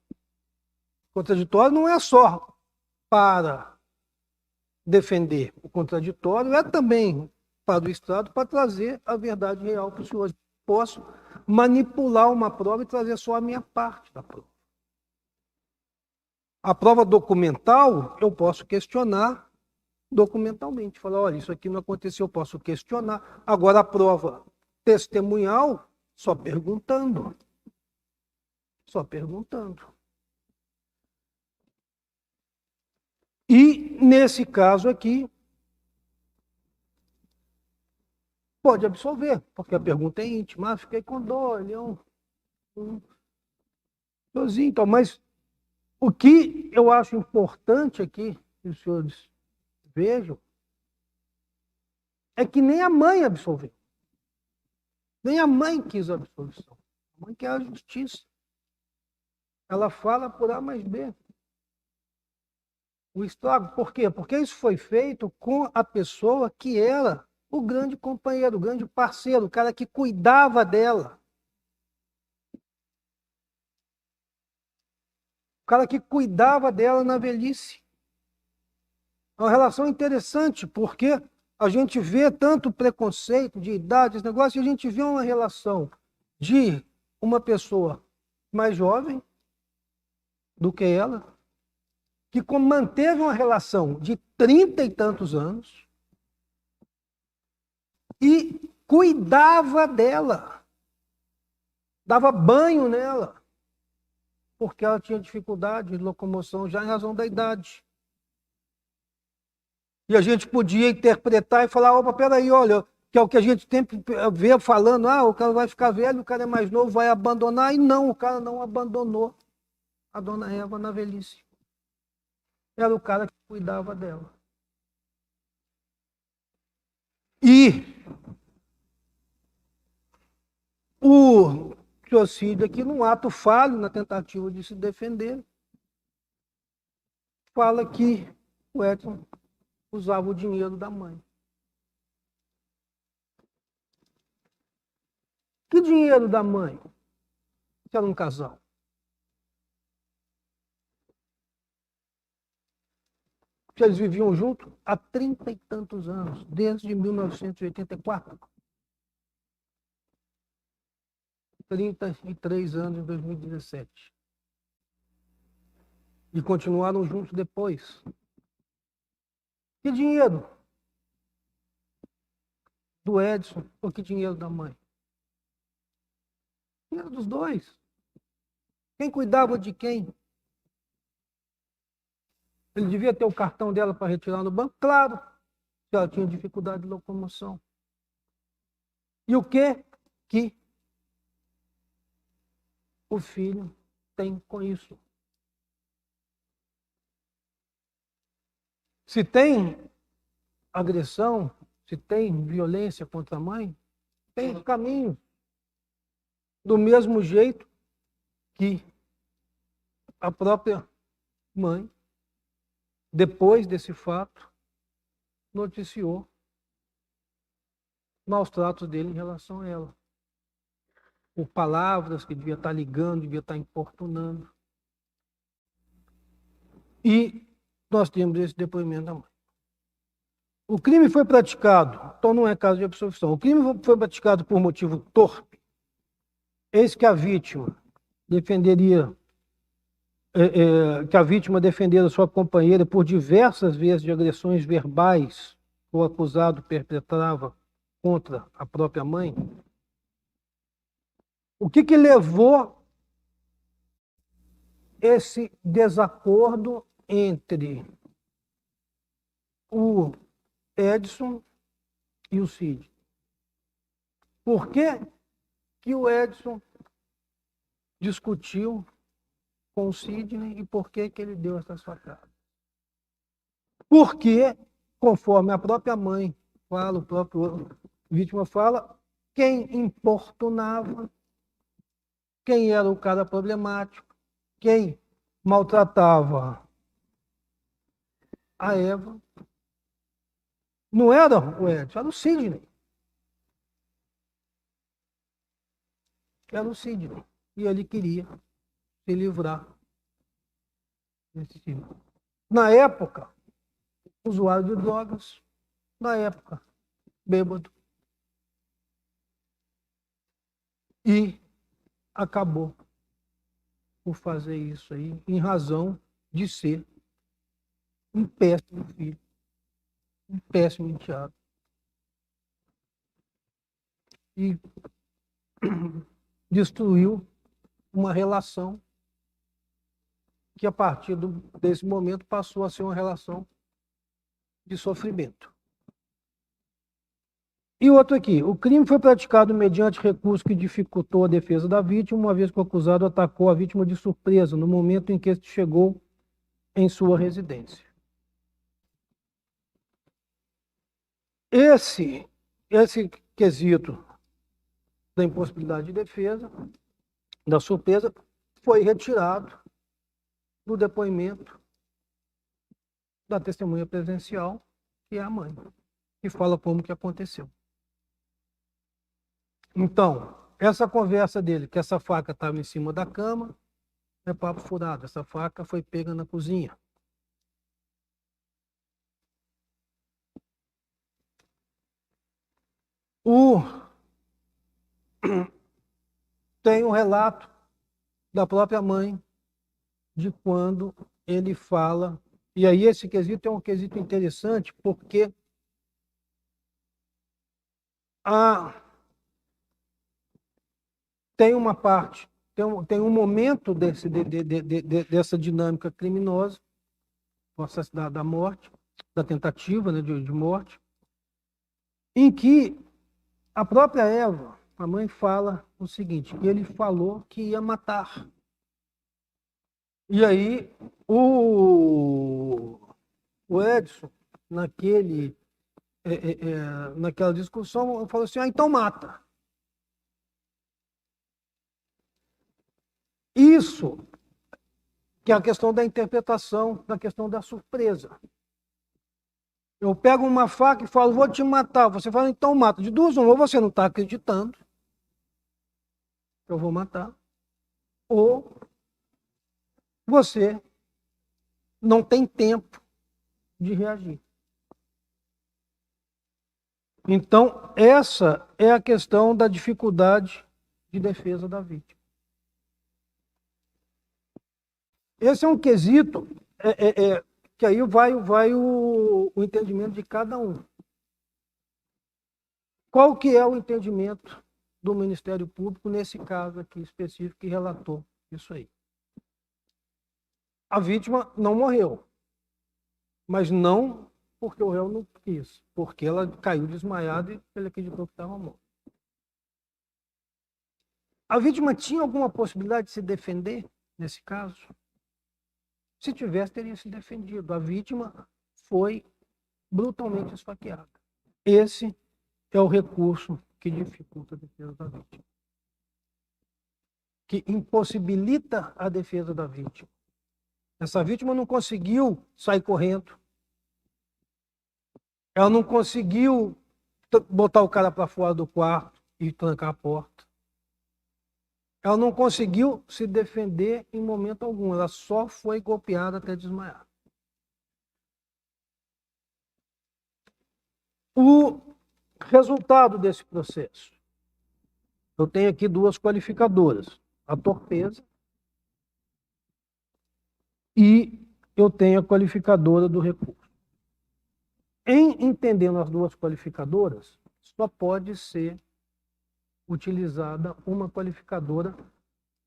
O contraditório não é só para defender o contraditório, é também para o Estado para trazer a verdade real para os senhores. Posso manipular uma prova e trazer só a minha parte da prova. A prova documental, eu posso questionar documentalmente. Falar, olha, isso aqui não aconteceu, eu posso questionar. Agora, a prova testemunhal, só perguntando. Só perguntando. E, nesse caso aqui, pode absolver, porque a pergunta é íntima. Ah, fiquei com dor, ele é um então, mas o que eu acho importante aqui, que os senhores vejam, é que nem a mãe absolveu. Nem a mãe quis a absolvição. A mãe quer a justiça. Ela fala por A mais B. O estrago, por quê? Porque isso foi feito com a pessoa que era o grande companheiro, o grande parceiro, o cara que cuidava dela. O cara que cuidava dela na velhice. É uma relação interessante, porque a gente vê tanto preconceito de idade, esse negócio, e a gente vê uma relação de uma pessoa mais jovem do que ela, que manteve uma relação de 30 e tantos anos e cuidava dela, dava banho nela, porque ela tinha dificuldade de locomoção já em razão da idade. E a gente podia interpretar e falar, opa, peraí, olha, que é o que a gente sempre vê falando, o cara vai ficar velho, o cara é mais novo, vai abandonar, e não, o cara não abandonou a dona Eva na velhice. Era o cara que cuidava dela. E o suicídio aqui, num ato falho, na tentativa de se defender, fala que o Edson usava o dinheiro da mãe. Que dinheiro da mãe? Que era um casal. Que eles viviam juntos há 30 e tantos anos, desde 1984. 33 anos em 2017. E continuaram juntos depois. Que dinheiro do Edson ou que dinheiro da mãe? Dinheiro dos dois. Quem cuidava de quem? Ele devia ter o cartão dela para retirar no banco? Claro, se ela tinha dificuldade de locomoção. E o que o filho tem com isso? Se tem agressão, se tem violência contra a mãe, tem caminho. Do mesmo jeito que a própria mãe, depois desse fato, noticiou maus tratos dele em relação a ela. Por palavras que devia estar ligando, devia estar importunando. E nós temos esse depoimento da mãe. O crime foi praticado, então não é caso de absolvição. O crime foi praticado por motivo torpe. Eis que a vítima defendera sua companheira por diversas vezes de agressões verbais que o acusado perpetrava contra a própria mãe. O que levou esse desacordo entre o Edson e o Cid? Por que o Edson discutiu com o Sidney e por que ele deu essas facadas? Porque, conforme a própria mãe fala, o próprio vítima fala, quem importunava, quem era o cara problemático, quem maltratava a Eva, não era o Edson, era o Sidney. Era o Sidney. E ele queria se livrar desse tipo. Na época, usuário de drogas, na época, bêbado. E acabou por fazer isso aí, em razão de ser um péssimo filho, um péssimo enteado. E destruiu uma relação que, a partir desse momento, passou a ser uma relação de sofrimento. E outro aqui, o crime foi praticado mediante recurso que dificultou a defesa da vítima, uma vez que o acusado atacou a vítima de surpresa, no momento em que este chegou em sua residência. Esse quesito da impossibilidade de defesa, da surpresa, foi retirado do depoimento da testemunha presencial, que é a mãe, que fala como que aconteceu. Então, essa conversa dele, que essa faca estava em cima da cama, é papo furado. Essa faca foi pega na cozinha. Tem um relato da própria mãe de quando ele fala. E aí esse quesito é um quesito interessante, porque tem uma parte, tem um momento dessa dinâmica criminosa, da morte, da tentativa, né, de morte, em que a própria Eva, a mãe, fala o seguinte, que ele falou que ia matar. E aí o Edson, naquela discussão, falou assim, então mata. Isso que é a questão da interpretação, da questão da surpresa. Eu pego uma faca e falo, vou te matar. Você fala, então mata. De duas, ou você não está acreditando, eu vou matar, ou você não tem tempo de reagir. Então, essa é a questão da dificuldade de defesa da vítima. Esse é um quesito que aí vai o entendimento de cada um. Qual que é o entendimento do Ministério Público nesse caso aqui específico que relatou isso aí? A vítima não morreu, mas não porque o réu não quis, porque ela caiu desmaiada e ele acreditou que estava morta. A vítima tinha alguma possibilidade de se defender nesse caso? Se tivesse, teria se defendido. A vítima foi brutalmente esfaqueada. Esse é o recurso que dificulta a defesa da vítima, que impossibilita a defesa da vítima. Essa vítima não conseguiu sair correndo, ela não conseguiu botar o cara para fora do quarto e trancar a porta. Ela não conseguiu se defender em momento algum, ela só foi golpeada até desmaiar. O resultado desse processo. Eu tenho aqui duas qualificadoras, a torpeza e eu tenho a qualificadora do recurso. Em entendendo as duas qualificadoras, só pode ser utilizada uma qualificadora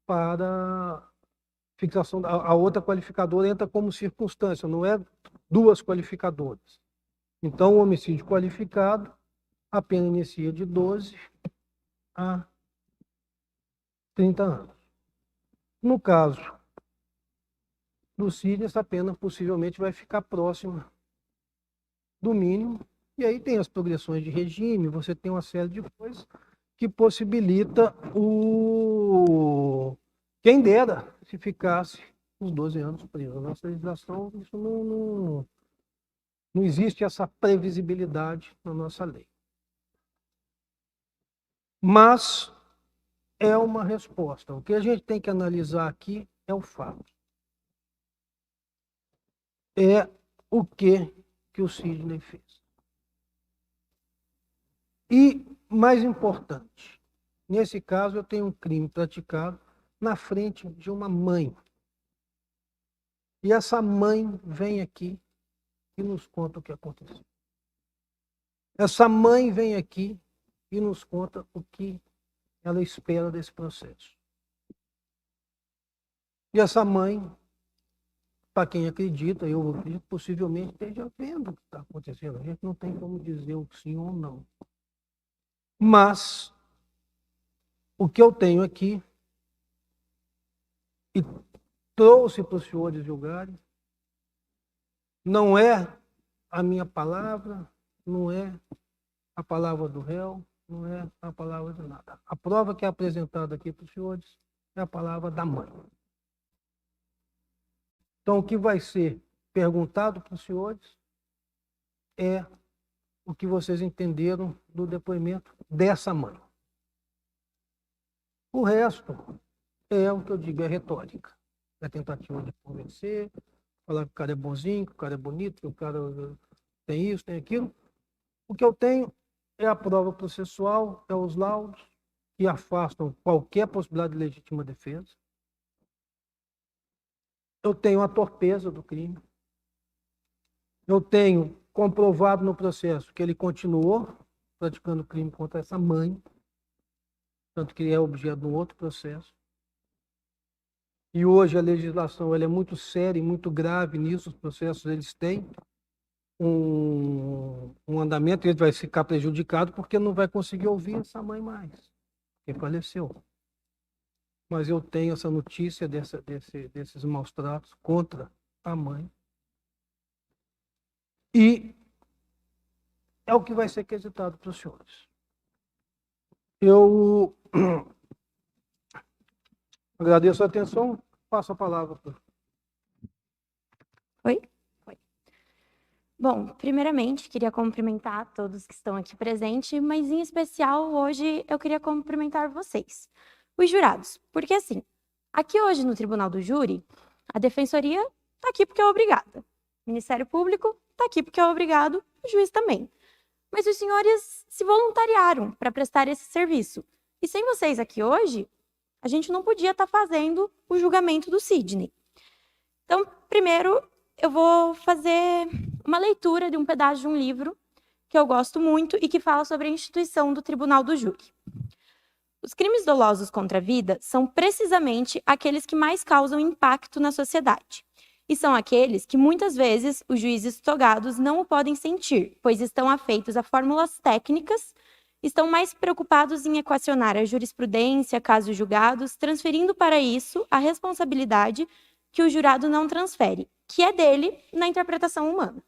para fixação. A outra qualificadora entra como circunstância, não é duas qualificadoras. Então, o homicídio qualificado, a pena inicia de 12 a 30 anos. No caso do Sidney, essa pena possivelmente vai ficar próxima do mínimo, e aí tem as progressões de regime, você tem uma série de coisas que possibilita quem dera se ficasse uns 12 anos preso. Na nossa legislação, isso não existe essa previsibilidade na nossa lei. Mas é uma resposta. O que a gente tem que analisar aqui é o fato. É o que o Sidney fez. E, mais importante, nesse caso eu tenho um crime praticado na frente de uma mãe. E essa mãe vem aqui e nos conta o que aconteceu. Essa mãe vem aqui e nos conta o que ela espera desse processo. E essa mãe, para quem acredita, eu acredito, possivelmente esteja vendo o que está acontecendo. A gente não tem como dizer o sim ou não. Mas o que eu tenho aqui, e trouxe para os senhores julgarem, não é a minha palavra, não é a palavra do réu, não é a palavra de nada. A prova que é apresentada aqui para os senhores é a palavra da mãe. Então, o que vai ser perguntado para os senhores é o que vocês entenderam do depoimento dessa mãe. O resto é o que eu digo, é retórica. É tentativa de convencer, falar que o cara é bonzinho, que o cara é bonito, que o cara tem isso, tem aquilo. O que eu tenho é a prova processual, é os laudos que afastam qualquer possibilidade de legítima defesa. Eu tenho a torpeza do crime. Eu tenho comprovado no processo que ele continuou praticando crime contra essa mãe, tanto que ele é objeto de um outro processo. E hoje a legislação ela é muito séria e muito grave nisso, os processos eles têm um andamento, ele vai ficar prejudicado porque não vai conseguir ouvir essa mãe mais, que faleceu. Mas eu tenho essa notícia desses maus tratos contra a mãe. E é o que vai ser quesitado para os senhores. Eu agradeço a atenção, passo a palavra para Oi? Oi. Bom, primeiramente, queria cumprimentar todos que estão aqui presentes, mas em especial hoje eu queria cumprimentar vocês, os jurados. Porque assim, aqui hoje no Tribunal do Júri, a Defensoria está aqui porque é obrigada. O Ministério Público está aqui porque é obrigado, o juiz também. Mas os senhores se voluntariaram para prestar esse serviço. E sem vocês aqui hoje, a gente não podia estar fazendo o julgamento do Sidney. Então, primeiro, eu vou fazer uma leitura de um pedaço de um livro que eu gosto muito e que fala sobre a instituição do Tribunal do Júri. Os crimes dolosos contra a vida são precisamente aqueles que mais causam impacto na sociedade. E são aqueles que muitas vezes os juízes togados não o podem sentir, pois estão afeitos a fórmulas técnicas, estão mais preocupados em equacionar a jurisprudência, casos julgados, transferindo para isso a responsabilidade que o jurado não transfere, que é dele na interpretação humana.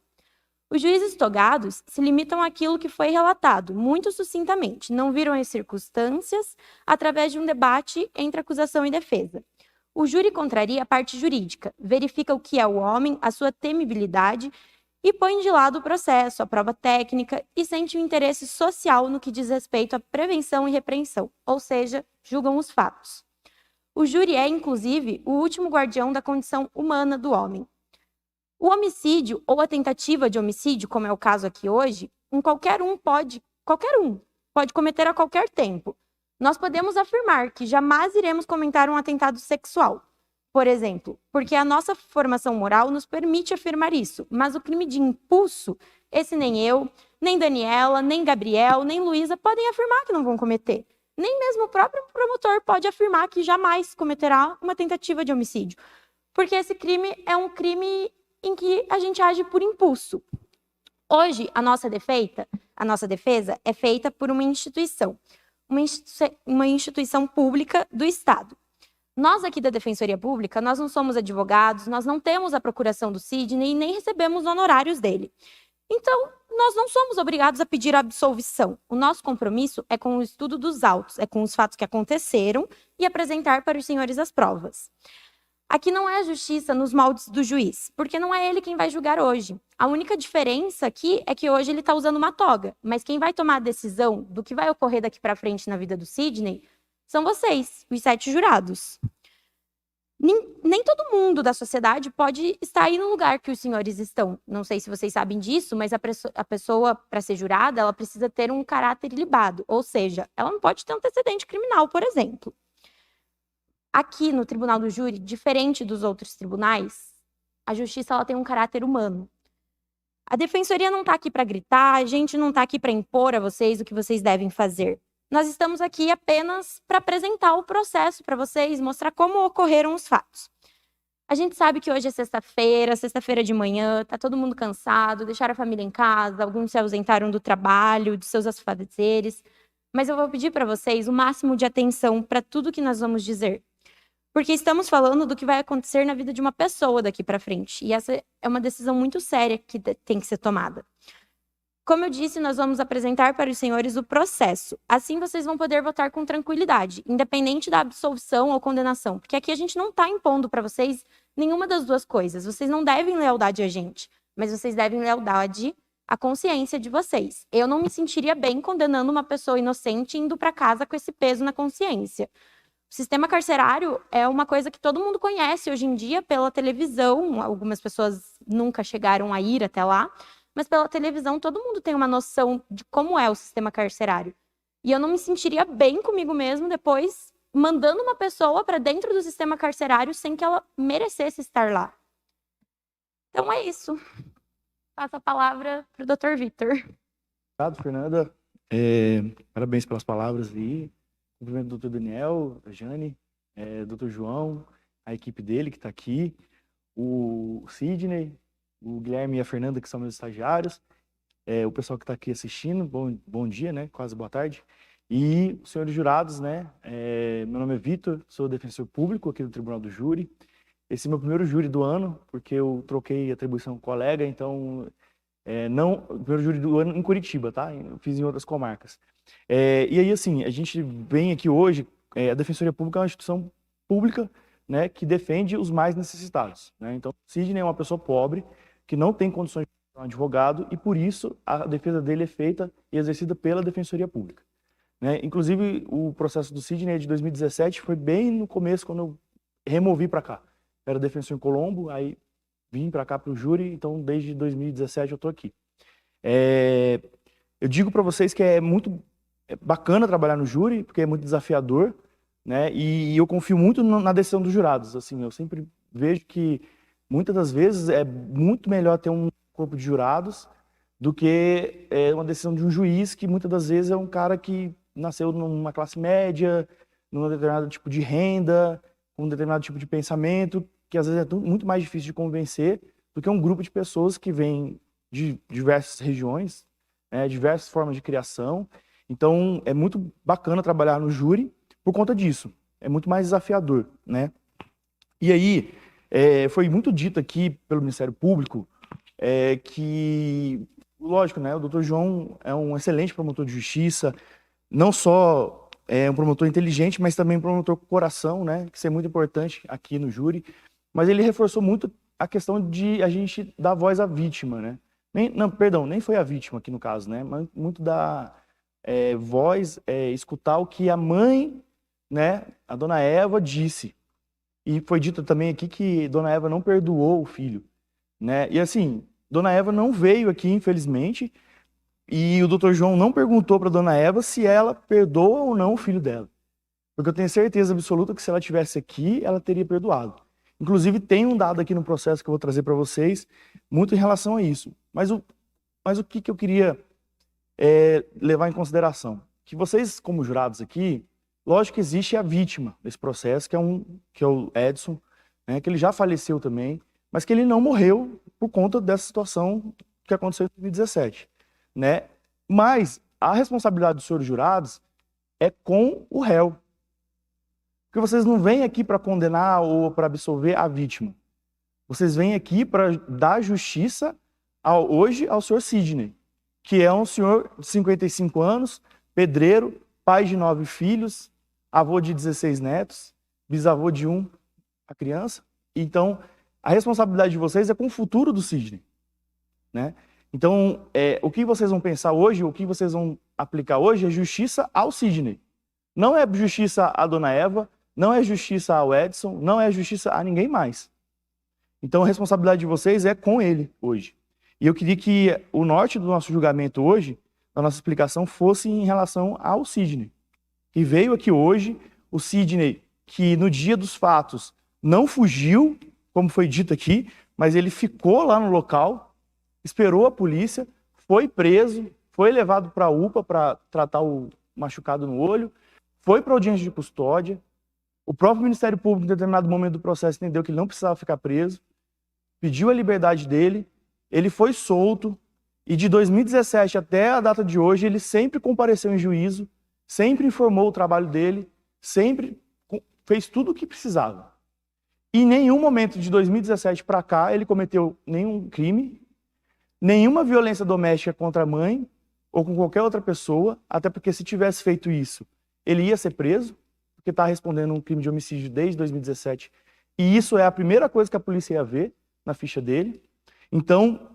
Os juízes togados se limitam àquilo que foi relatado, muito sucintamente, não viram as circunstâncias através de um debate entre acusação e defesa. O júri contraria a parte jurídica, verifica o que é o homem, a sua temibilidade e põe de lado o processo, a prova técnica e sente um interesse social no que diz respeito à prevenção e repreensão, ou seja, julgam os fatos. O júri é, inclusive, o último guardião da condição humana do homem. O homicídio ou a tentativa de homicídio, como é o caso aqui hoje, qualquer um pode cometer a qualquer tempo. Nós podemos afirmar que jamais iremos cometer um atentado sexual, por exemplo, porque a nossa formação moral nos permite afirmar isso, mas o crime de impulso, esse nem eu, nem Daniela, nem Gabriel, nem Luísa podem afirmar que não vão cometer. Nem mesmo o próprio promotor pode afirmar que jamais cometerá uma tentativa de homicídio, porque esse crime é um crime em que a gente age por impulso. Hoje, a nossa defesa é feita por uma instituição pública do Estado. Nós aqui da Defensoria Pública, nós não somos advogados, nós não temos a procuração do Sidney e nem recebemos honorários dele. Então, nós não somos obrigados a pedir absolvição. O nosso compromisso é com o estudo dos autos, é com os fatos que aconteceram e apresentar para os senhores as provas. Aqui não é a justiça nos moldes do juiz, porque não é ele quem vai julgar hoje. A única diferença aqui é que hoje ele está usando uma toga, mas quem vai tomar a decisão do que vai ocorrer daqui para frente na vida do Sidney são vocês, os 7 jurados. Nem todo mundo da sociedade pode estar aí no lugar que os senhores estão. Não sei se vocês sabem disso, mas a pessoa, para ser jurada, ela precisa ter um caráter ilibado, ou seja, ela não pode ter um antecedente criminal, por exemplo. Aqui no Tribunal do Júri, diferente dos outros tribunais, a justiça ela tem um caráter humano. A Defensoria não está aqui para gritar, a gente não está aqui para impor a vocês o que vocês devem fazer. Nós estamos aqui apenas para apresentar o processo para vocês, mostrar como ocorreram os fatos. A gente sabe que hoje é sexta-feira de manhã, está todo mundo cansado, deixaram a família em casa, alguns se ausentaram do trabalho, dos seus afazeres, mas eu vou pedir para vocês o máximo de atenção para tudo que nós vamos dizer. Porque estamos falando do que vai acontecer na vida de uma pessoa daqui para frente, e essa é uma decisão muito séria que tem que ser tomada. Como eu disse, nós vamos apresentar para os senhores o processo. Assim vocês vão poder votar com tranquilidade, independente da absolvição ou condenação. Porque aqui a gente não está impondo para vocês nenhuma das duas coisas. Vocês não devem lealdade a gente, mas vocês devem lealdade à consciência de vocês. Eu não me sentiria bem condenando uma pessoa inocente indo para casa com esse peso na consciência. O sistema carcerário é uma coisa que todo mundo conhece hoje em dia pela televisão. Algumas pessoas nunca chegaram a ir até lá. Mas pela televisão todo mundo tem uma noção de como é o sistema carcerário. E eu não me sentiria bem comigo mesmo depois mandando uma pessoa para dentro do sistema carcerário sem que ela merecesse estar lá. Então é isso. Passo a palavra para o Dr. Vitor. Obrigado, Fernanda. Parabéns pelas palavras aí. Cumprimento do Dr. Daniel, a Jane, Dr. João, a equipe dele que está aqui, o Sidney, o Guilherme e a Fernanda, que são meus estagiários, o pessoal que está aqui assistindo, bom dia, né? Quase boa tarde. E os senhores jurados, né? Meu nome é Vitor, sou defensor público aqui do Tribunal do Júri. Esse é meu primeiro júri do ano, porque eu troquei atribuição com colega, então, o primeiro júri do ano em Curitiba, tá? Eu fiz em outras comarcas. E aí, assim, a gente vem aqui hoje, a Defensoria Pública é uma instituição pública né, que defende os mais necessitados, né? Então, Sidney é uma pessoa pobre, que não tem condições de ser um advogado, e por isso a defesa dele é feita e exercida pela Defensoria Pública, né? Inclusive, o processo do Sidney é de 2017, foi bem no começo, quando eu removi para cá. Era defensor em Colombo, aí vim para cá para o júri, então desde 2017 eu estou aqui. Eu digo para vocês que é muito bacana trabalhar no júri, porque é muito desafiador, né? E eu confio muito na decisão dos jurados. Assim, eu sempre vejo que muitas das vezes é muito melhor ter um corpo de jurados do que uma decisão de um juiz, que muitas das vezes é um cara que nasceu numa classe média, num determinado tipo de renda, com um determinado tipo de pensamento, que às vezes é muito mais difícil de convencer do que um grupo de pessoas que vêm de diversas regiões, né, diversas formas de criação. Então, é muito bacana trabalhar no júri por conta disso. É muito mais desafiador, né? E aí, foi muito dito aqui pelo Ministério Público que, lógico, né, o Dr. João é um excelente promotor de justiça, não só é um promotor inteligente, mas também um promotor com coração, né, que isso é muito importante aqui no júri. Mas ele reforçou muito a questão de a gente dar voz à vítima, né? Nem foi a vítima aqui no caso, né? Mas muito da voz, escutar o que a mãe, né, a dona Eva, disse. E foi dito também aqui que dona Eva não perdoou o filho, né? E assim, dona Eva não veio aqui, infelizmente, e o Dr. João não perguntou para dona Eva se ela perdoa ou não o filho dela. Porque eu tenho certeza absoluta que se ela estivesse aqui, ela teria perdoado. Inclusive, tem um dado aqui no processo que eu vou trazer para vocês, muito em relação a isso. Mas o que eu queria levar em consideração? Que vocês, como jurados aqui, lógico que existe a vítima desse processo, que é o Edson, né, que ele já faleceu também, mas que ele não morreu por conta dessa situação que aconteceu em 2017. Né? Mas a responsabilidade dos senhores jurados é com o réu. Porque vocês não vêm aqui para condenar ou para absolver a vítima. Vocês vêm aqui para dar justiça hoje ao senhor Sidney, que é um senhor de 55 anos, pedreiro, pai de 9 filhos, avô de 16 netos, bisavô de 1 a criança. Então, a responsabilidade de vocês é com o futuro do Sidney, né? Então, o que vocês vão pensar hoje, o que vocês vão aplicar hoje é justiça ao Sidney. Não é justiça à dona Eva, não é justiça ao Edson, não é justiça a ninguém mais. Então, a responsabilidade de vocês é com ele hoje. E eu queria que o norte do nosso julgamento hoje, da nossa explicação, fosse em relação ao Sidney. Que veio aqui hoje, o Sidney, que no dia dos fatos não fugiu, como foi dito aqui, mas ele ficou lá no local, esperou a polícia, foi preso, foi levado para a UPA para tratar o machucado no olho, foi para audiência de custódia. O próprio Ministério Público, em determinado momento do processo, entendeu que ele não precisava ficar preso, pediu a liberdade dele, ele foi solto, e de 2017 até a data de hoje, ele sempre compareceu em juízo, sempre informou o trabalho dele, sempre fez tudo o que precisava. E em nenhum momento de 2017 para cá, ele cometeu nenhum crime, nenhuma violência doméstica contra a mãe ou com qualquer outra pessoa, até porque se tivesse feito isso, ele ia ser preso, porque está respondendo um crime de homicídio desde 2017. E isso é a primeira coisa que a polícia ia ver na ficha dele. Então,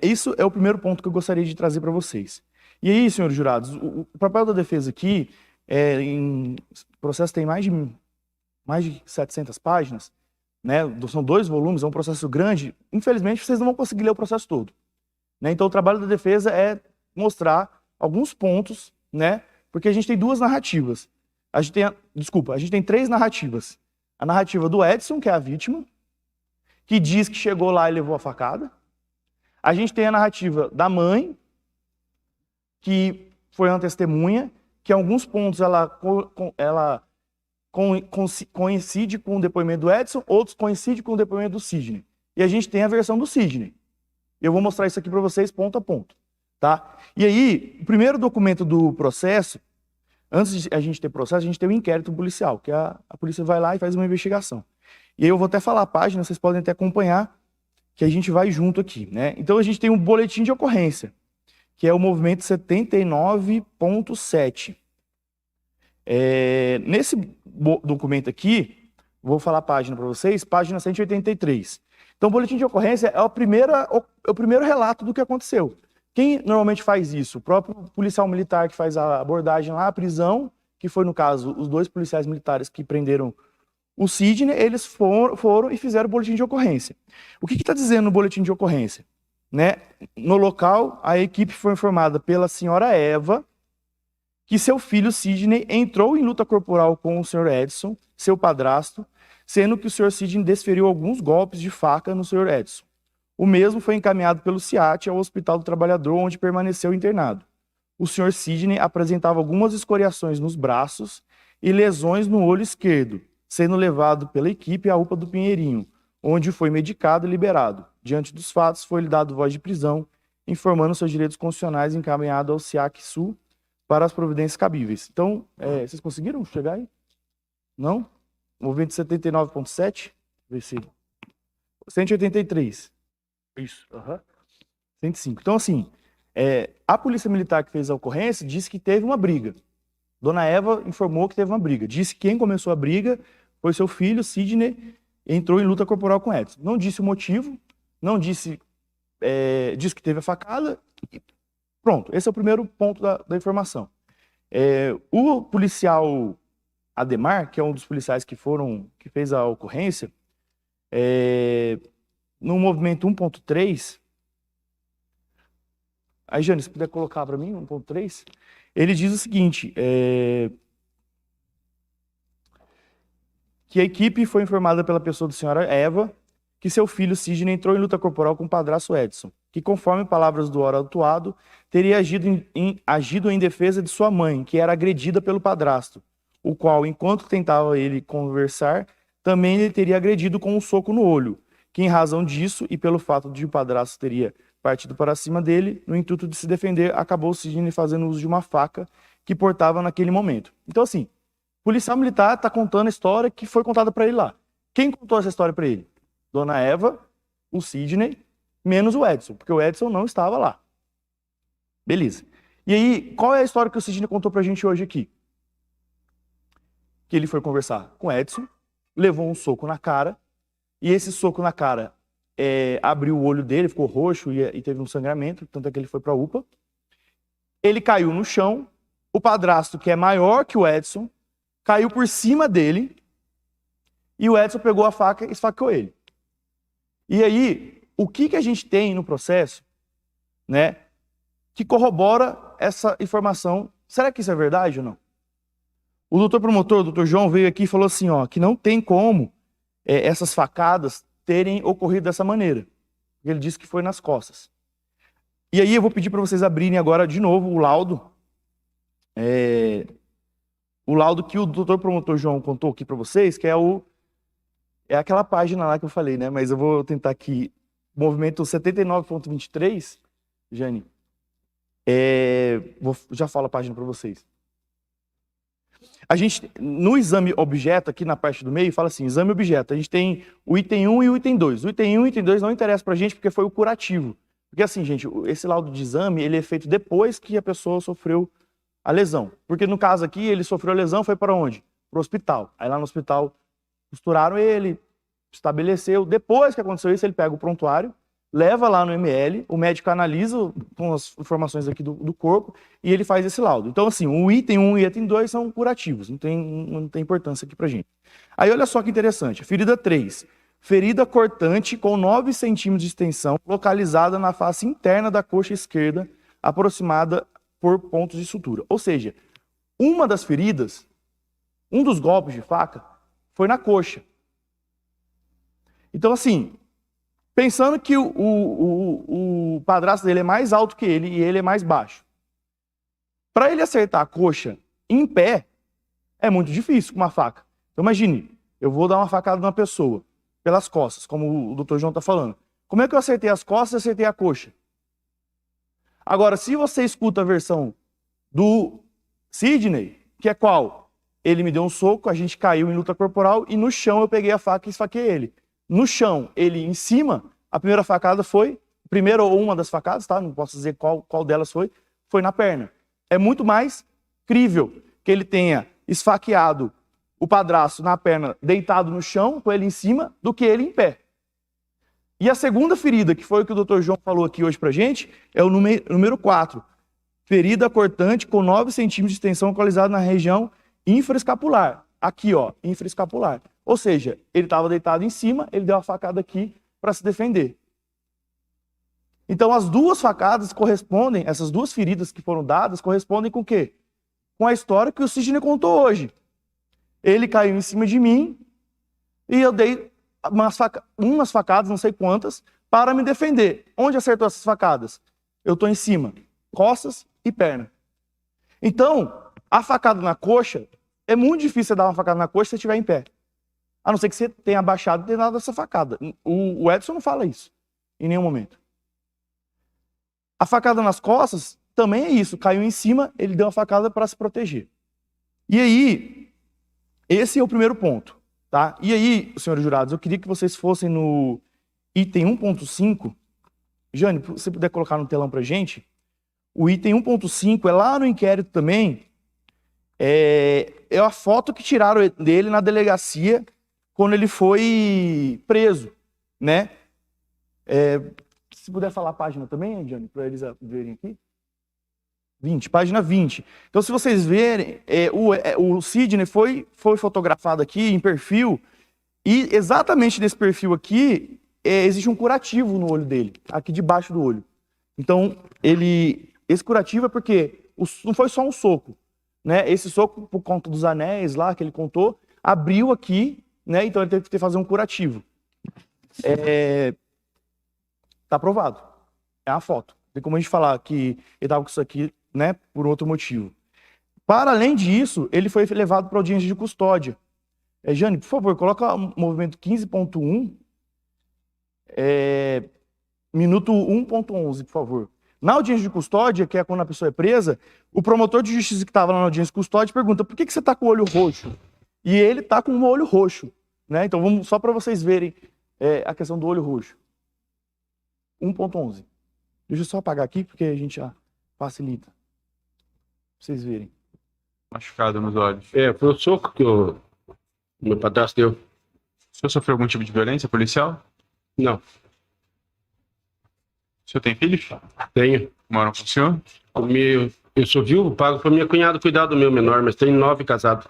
isso é o primeiro ponto que eu gostaria de trazer para vocês. E aí, senhores jurados, o papel da defesa aqui, o processo tem mais de 700 páginas, né? São 2 volumes, é um processo grande. Infelizmente, vocês não vão conseguir ler o processo todo, né? Então, o trabalho da defesa é mostrar alguns pontos, né? Porque a gente tem 2 narrativas. A gente tem 3 narrativas. A narrativa do Edson, que é a vítima, que diz que chegou lá e levou a facada. A gente tem a narrativa da mãe, que foi uma testemunha, que em alguns pontos ela coincide com o depoimento do Edson, outros coincidem com o depoimento do Sidney. E a gente tem a versão do Sidney. Eu vou mostrar isso aqui para vocês ponto a ponto. Tá? E aí, o primeiro documento do processo, antes de a gente ter processo, a gente tem o inquérito policial, que a polícia vai lá e faz uma investigação. E aí eu vou até falar a página, vocês podem até acompanhar, que a gente vai junto aqui, né? Então a gente tem um boletim de ocorrência, que é o movimento 79.7. Nesse documento aqui, Vou falar a página para vocês, página 183. Então, o boletim de ocorrência é o primeiro relato do que aconteceu. Quem normalmente faz isso? O próprio policial militar que faz a abordagem lá, a prisão, que foi, no caso, os 2 policiais militares que prenderam o Sidney, eles foram e fizeram o boletim de ocorrência. O que está dizendo no boletim de ocorrência? Né? No local, a equipe foi informada pela senhora Eva que seu filho Sidney entrou em luta corporal com o senhor Edson, seu padrasto, sendo que o senhor Sidney desferiu alguns golpes de faca no senhor Edson. O mesmo foi encaminhado pelo CIAT ao Hospital do Trabalhador, onde permaneceu internado. O senhor Sidney apresentava algumas escoriações nos braços e lesões no olho esquerdo, sendo levado pela equipe à UPA do Pinheirinho, onde foi medicado e liberado. Diante dos fatos, foi-lhe dado voz de prisão, informando seus direitos constitucionais e encaminhado ao CIAC-Sul para as providências cabíveis. Então, vocês conseguiram chegar aí? Não? Movimento 79.7? Vê se... 183. Isso. 105. Então, assim, a polícia militar que fez a ocorrência disse que teve uma briga. Dona Eva informou que teve uma briga. Disse que quem começou a briga foi seu filho, Sidney, entrou em luta corporal com Edson. Não disse o motivo, não disse, disse que teve a facada. Pronto, esse é o primeiro ponto da informação. O policial Ademar, que é um dos policiais que fez a ocorrência, no movimento 1.3, aí, Jane, se puder colocar para mim, 1.3, ele diz o seguinte, que a equipe foi informada pela pessoa da senhora Eva que seu filho Sidney entrou em luta corporal com o padrasto Edson, que, conforme palavras do ora autuado, teria agido em defesa de sua mãe, que era agredida pelo padrasto, o qual, enquanto tentava ele conversar, também ele teria agredido com um soco no olho, que, em razão disso e pelo fato de o padrasto teria partido para cima dele, no intuito de se defender, acabou Sidney fazendo uso de uma faca que portava naquele momento. Então, assim, o policial militar está contando a história que foi contada para ele lá. Quem contou essa história para ele? Dona Eva, o Sidney, menos o Edson, porque o Edson não estava lá. Beleza. E aí, qual é a história que o Sidney contou pra gente hoje aqui? Que ele foi conversar com o Edson, levou um soco na cara, e esse soco na cara abriu o olho dele, ficou roxo e teve um sangramento, tanto é que ele foi pra UPA. Ele caiu no chão, o padrasto, que é maior que o Edson, caiu por cima dele, e o Edson pegou a faca e esfaqueou ele. E aí, o que a gente tem no processo, né, que corrobora essa informação? Será que isso é verdade ou não? O doutor promotor, o doutor João, veio aqui e falou assim, ó, que não tem como essas facadas terem ocorrido dessa maneira. Ele disse que foi nas costas. E aí eu vou pedir para vocês abrirem agora de novo o laudo. O laudo que o doutor promotor João contou aqui para vocês, que é aquela página lá que eu falei, né? Mas eu vou tentar aqui. Movimento 79.23, Jane. Já falo a página para vocês. A gente, no exame objeto, aqui na parte do meio, fala assim, exame objeto. A gente tem o item 1 e o item 2. O item 1 e o item 2 não interessa pra gente porque foi o curativo. Porque assim, gente, esse laudo de exame, ele é feito depois que a pessoa sofreu a lesão. Porque no caso aqui, ele sofreu a lesão, foi para onde? Para o hospital. Aí lá no hospital, costuraram ele, estabeleceu. Depois que aconteceu isso, ele pega o prontuário, leva lá no ML, o médico analisa com as informações aqui do corpo e ele faz esse laudo. Então, assim, o item 1 e o item 2 são curativos, não tem importância aqui pra gente. Aí, olha só que interessante, ferida 3. Ferida cortante com 9 centímetros de extensão, localizada na face interna da coxa esquerda, aproximada por pontos de sutura. Ou seja, uma das feridas, um dos golpes de faca, foi na coxa. Então, assim, pensando que o padrasto dele é mais alto que ele e ele é mais baixo. Para ele acertar a coxa em pé, é muito difícil com uma faca. Então, imagine, eu vou dar uma facada numa pessoa, pelas costas, como o doutor João está falando. Como é que eu acertei as costas e acertei a coxa? Agora, se você escuta a versão do Sidney, que é qual? Ele me deu um soco, a gente caiu em luta corporal e no chão eu peguei a faca e esfaqueei ele. No chão, ele em cima, a primeira facada foi, primeira ou uma das facadas, tá? Não posso dizer qual delas foi na perna. É muito mais crível que ele tenha esfaqueado o padrasto na perna deitado no chão, com ele em cima, do que ele em pé. E a segunda ferida, que foi o que o Dr. João falou aqui hoje pra gente, é o número 4. Ferida cortante com 9 centímetros de extensão localizada na região infraescapular. Aqui, ó, infraescapular. Ou seja, ele estava deitado em cima, ele deu uma facada aqui para se defender. Então, as duas facadas correspondem, essas duas feridas que foram dadas, correspondem com o quê? Com a história que o Sidney contou hoje. Ele caiu em cima de mim e eu dei umas facadas, não sei quantas, para me defender. Onde acertou essas facadas? Eu estou em cima, costas e perna. Então, a facada na coxa, é muito difícil você dar uma facada na coxa se você estiver em pé. A não ser que você tenha abaixado e tenha dado essa facada. O Edson não fala isso em nenhum momento. A facada nas costas também é isso. Caiu em cima, ele deu uma facada para se proteger. E aí, esse é o primeiro ponto. Tá? E aí, senhores jurados, eu queria que vocês fossem no item 1.5. Jane, se você puder colocar no telão pra gente. O item 1.5 é lá no inquérito também. É a foto que tiraram dele na delegacia quando ele foi preso, né? Se puder falar a página também, Jane, para eles verem aqui. 20, página 20. Então, se vocês verem, o Sidney foi fotografado aqui em perfil, e exatamente nesse perfil aqui, existe um curativo no olho dele, aqui debaixo do olho. Então, esse curativo é porque não foi só um soco, né? Esse soco, por conta dos anéis lá que ele contou, abriu aqui, né? Então ele teve que fazer um curativo. Tá aprovado. É uma foto. Tem como a gente falar que ele estava com isso aqui, né? Por outro motivo. Para além disso, ele foi levado para audiência de custódia. Jane, por favor, coloca o movimento 15.1, minuto 1.11, por favor. Na audiência de custódia, que é quando a pessoa é presa, o promotor de justiça que estava lá na audiência de custódia pergunta: por que você está com o olho roxo? E ele está com o olho roxo, né? Então, vamos só para vocês verem a questão do olho roxo. 1.11. Deixa eu só apagar aqui, porque a gente já facilita. Pra vocês verem. Machucado nos olhos. Foi o soco que o meu padrasto deu. O senhor sofreu algum tipo de violência policial? Não, O senhor tem filhos? tenho. Moram com o senhor? Eu sou viúvo, pago para minha cunhada cuidar do meu menor, mas tenho 9 casados.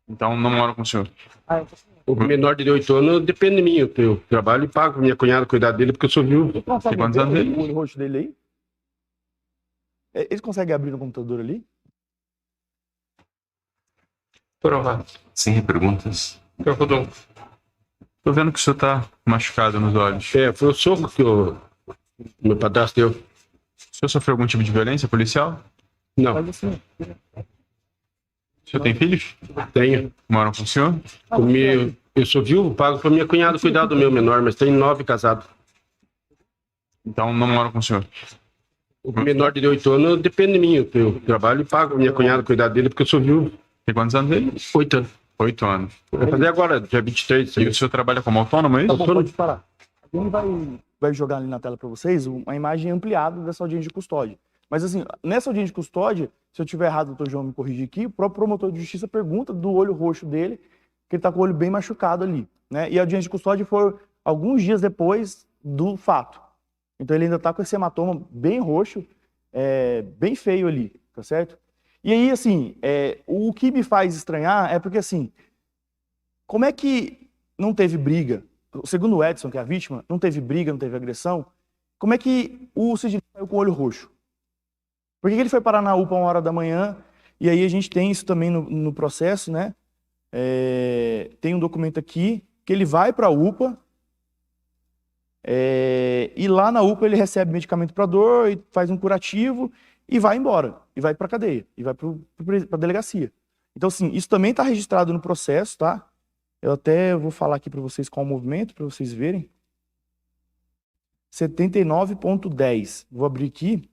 Então não moram com o senhor. O menor de 8 anos depende de mim. Eu trabalho e pago para minha cunhada cuidar dele porque eu sou viúvo. Tem quantos anos ele? O olho roxo dele aí? Eles conseguem abrir no computador ali? Provado. Sem perguntas. Tô vendo que o senhor tá machucado nos olhos. Foi o soco que o meu padrasto deu. O senhor sofreu algum tipo de violência policial? Não, O senhor tem filhos? tenho. Moram com o senhor? Eu sou viúvo, pago para minha cunhada cuidar do meu menor, mas tenho 9 casados. Então não moram com o senhor. O menor de 8 anos depende de mim. Eu trabalho e pago para minha cunhada cuidar dele porque eu sou viúvo. Tem quantos anos ele? 8 anos. 8 anos. Vai fazer agora, dia 23. E o senhor trabalha como autônomo, é isso? Tá bom, pode parar. Ele vai jogar ali na tela para vocês uma imagem ampliada dessa audiência de custódia. Mas assim, nessa audiência de custódia, se eu tiver errado, o doutor João me corrigir aqui, o próprio promotor de justiça pergunta do olho roxo dele, que ele tá com o olho bem machucado ali, né? E a audiência de custódia foi alguns dias depois do fato. Então ele ainda tá com esse hematoma bem roxo, bem feio ali, tá certo? E aí, assim, o que me faz estranhar é porque, assim, como é que não teve briga? Segundo o Edson, que é a vítima, não teve briga, não teve agressão. Como é que o Sidney saiu com o olho roxo? Por que ele foi parar na UPA 1h da manhã? E aí a gente tem isso também no processo, né? Tem um documento aqui que ele vai para a UPA e lá na UPA ele recebe medicamento para dor e faz um curativo e vai embora. E vai para a cadeia, e vai para a delegacia. Então, assim, isso também está registrado no processo, tá? Eu até vou falar aqui para vocês qual o movimento, para vocês verem. 79.10. Vou abrir aqui.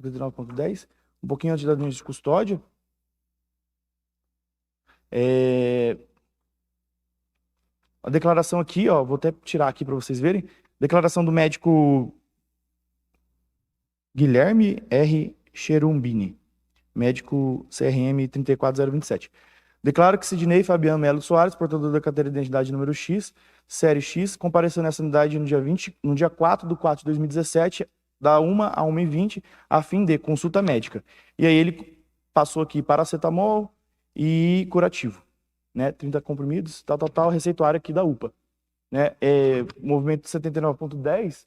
79.10. Um pouquinho antes da audiência de custódia. A declaração aqui, ó, vou até tirar aqui para vocês verem. Declaração do médico Guilherme R. Cherumbini. médico CRM 34027. Declaro que Sidney Fabiano Melo Soares, portador da carteira de identidade número X, série X, compareceu nessa unidade no dia 4 de 4 de 2017, da 1 a 1h20, a fim de consulta médica. E aí ele passou aqui paracetamol e curativo, né? 30 comprimidos, tal, receituário aqui da UPA. Né? Movimento 79.10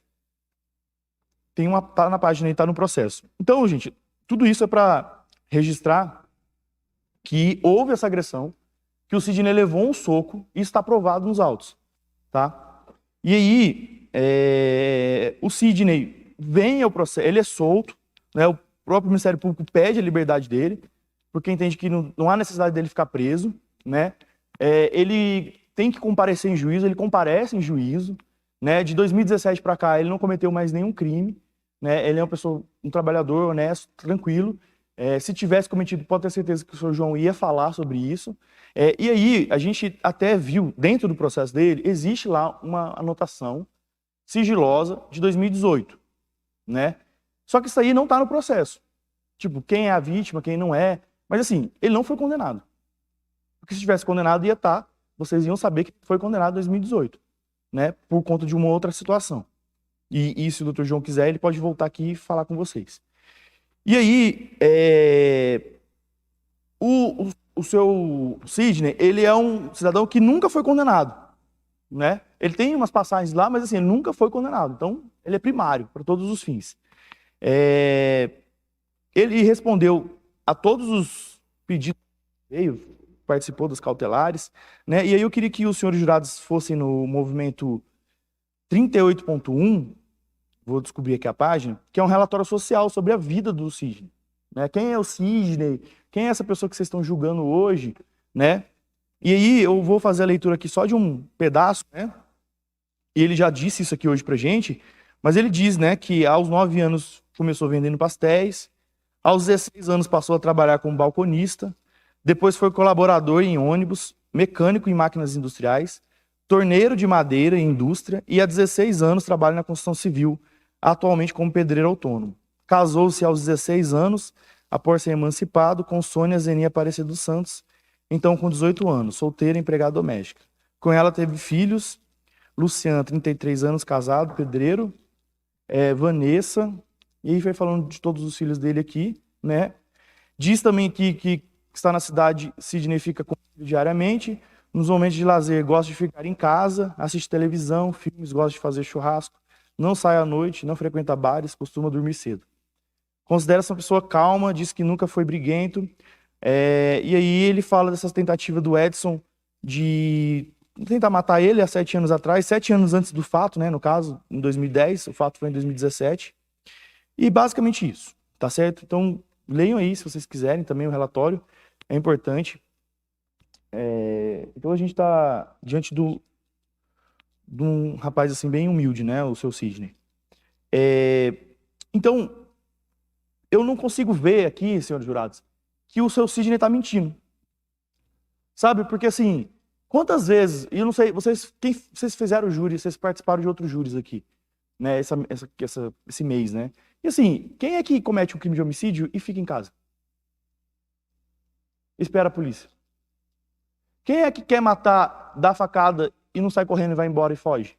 tá na página e tá no processo. Então, gente, tudo isso é para registrar que houve essa agressão, que o Sidney levou um soco e está provado nos autos, tá? E aí, o Sidney vem ao processo, ele é solto, né? O próprio Ministério Público pede a liberdade dele, porque entende que não há necessidade dele ficar preso, né? Ele tem que comparecer em juízo, ele comparece em juízo, né? De 2017 para cá, ele não cometeu mais nenhum crime, né? Ele é um trabalhador honesto, tranquilo. Se tivesse cometido, pode ter certeza que o senhor João ia falar sobre isso. E aí, a gente até viu, dentro do processo dele, existe lá uma anotação sigilosa de 2018, né? Só que isso aí não está no processo. Tipo, quem é a vítima, quem não é. Mas assim, ele não foi condenado. Porque se tivesse condenado, ia estar. Vocês iam saber que foi condenado em 2018, né? Por conta de uma outra situação. E se o Dr. João quiser, ele pode voltar aqui e falar com vocês. E aí, o seu Sidney, ele é um cidadão que nunca foi condenado, né? Ele tem umas passagens lá, mas assim, ele nunca foi condenado. Então, ele é primário para todos os fins. Ele respondeu a todos os pedidos que veio, participou das cautelares, né? E aí eu queria que os senhores jurados fossem no movimento 38.1, vou descobrir aqui a página, que é um relatório social sobre a vida do Sidney, né? Quem é o Sidney? Quem é essa pessoa que vocês estão julgando hoje, né? E aí eu vou fazer a leitura aqui só de um pedaço, né? E ele já disse isso aqui hoje pra gente, mas ele diz, né, que aos 9 anos começou vendendo pastéis, aos 16 anos passou a trabalhar como balconista, depois foi colaborador em ônibus, mecânico em máquinas industriais, torneiro de madeira em indústria e há 16 anos trabalha na construção civil, atualmente como pedreiro autônomo. Casou-se aos 16 anos, após ser emancipado, com Sônia Zeni Aparecida dos Santos, então com 18 anos, solteira, empregada doméstica. Com ela teve filhos, Luciano, 33 anos, casado, pedreiro, Vanessa, e aí foi falando de todos os filhos dele aqui, né? Diz também que está na cidade, Sidney fica com ele diariamente, nos momentos de lazer gosta de ficar em casa, assiste televisão, filmes, gosta de fazer churrasco, não sai à noite, não frequenta bares, costuma dormir cedo. Considera-se uma pessoa calma, diz que nunca foi briguento, e aí ele fala dessas tentativas do Edson de tentar matar ele há 7 anos atrás, 7 anos antes do fato, né, no caso, em 2010, o fato foi em 2017, e basicamente isso, tá certo? Então, leiam aí, se vocês quiserem, também o relatório, é importante. Então a gente está diante de um rapaz assim bem humilde, né, o seu Sidney. Então, eu não consigo ver aqui, senhores jurados, que o seu Sidney está mentindo. Sabe? Porque assim, quantas vezes, e eu não sei, vocês fizeram o júri, vocês participaram de outros júris aqui, né, esse mês, né? E assim, quem é que comete um crime de homicídio e fica em casa? Espera a polícia. Quem é que quer matar, dá facada e não sai correndo e vai embora e foge?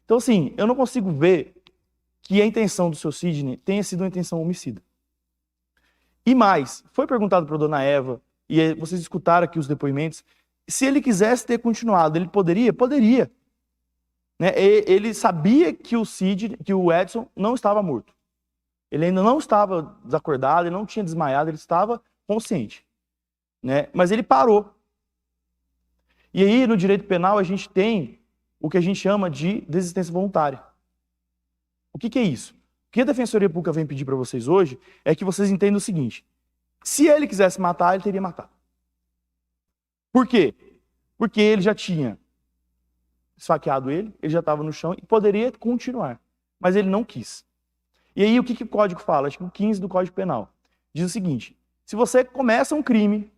Então assim, eu não consigo ver que a intenção do seu Sidney tenha sido uma intenção homicida. E mais, foi perguntado para a dona Eva, e vocês escutaram aqui os depoimentos, se ele quisesse ter continuado, ele poderia? Poderia. Né? Ele sabia que o Edson não estava morto. Ele ainda não estava desacordado, ele não tinha desmaiado, ele estava consciente. Né? Mas ele parou. E aí, no direito penal, a gente tem o que a gente chama de desistência voluntária. O que é isso? O que a Defensoria Pública vem pedir para vocês hoje é que vocês entendam o seguinte: se ele quisesse matar, ele teria matado. Por quê? Porque ele já tinha esfaqueado ele já estava no chão e poderia continuar, mas ele não quis. E aí o que o Código fala? Artigo 15 do Código Penal. Diz o seguinte: se você começa um crime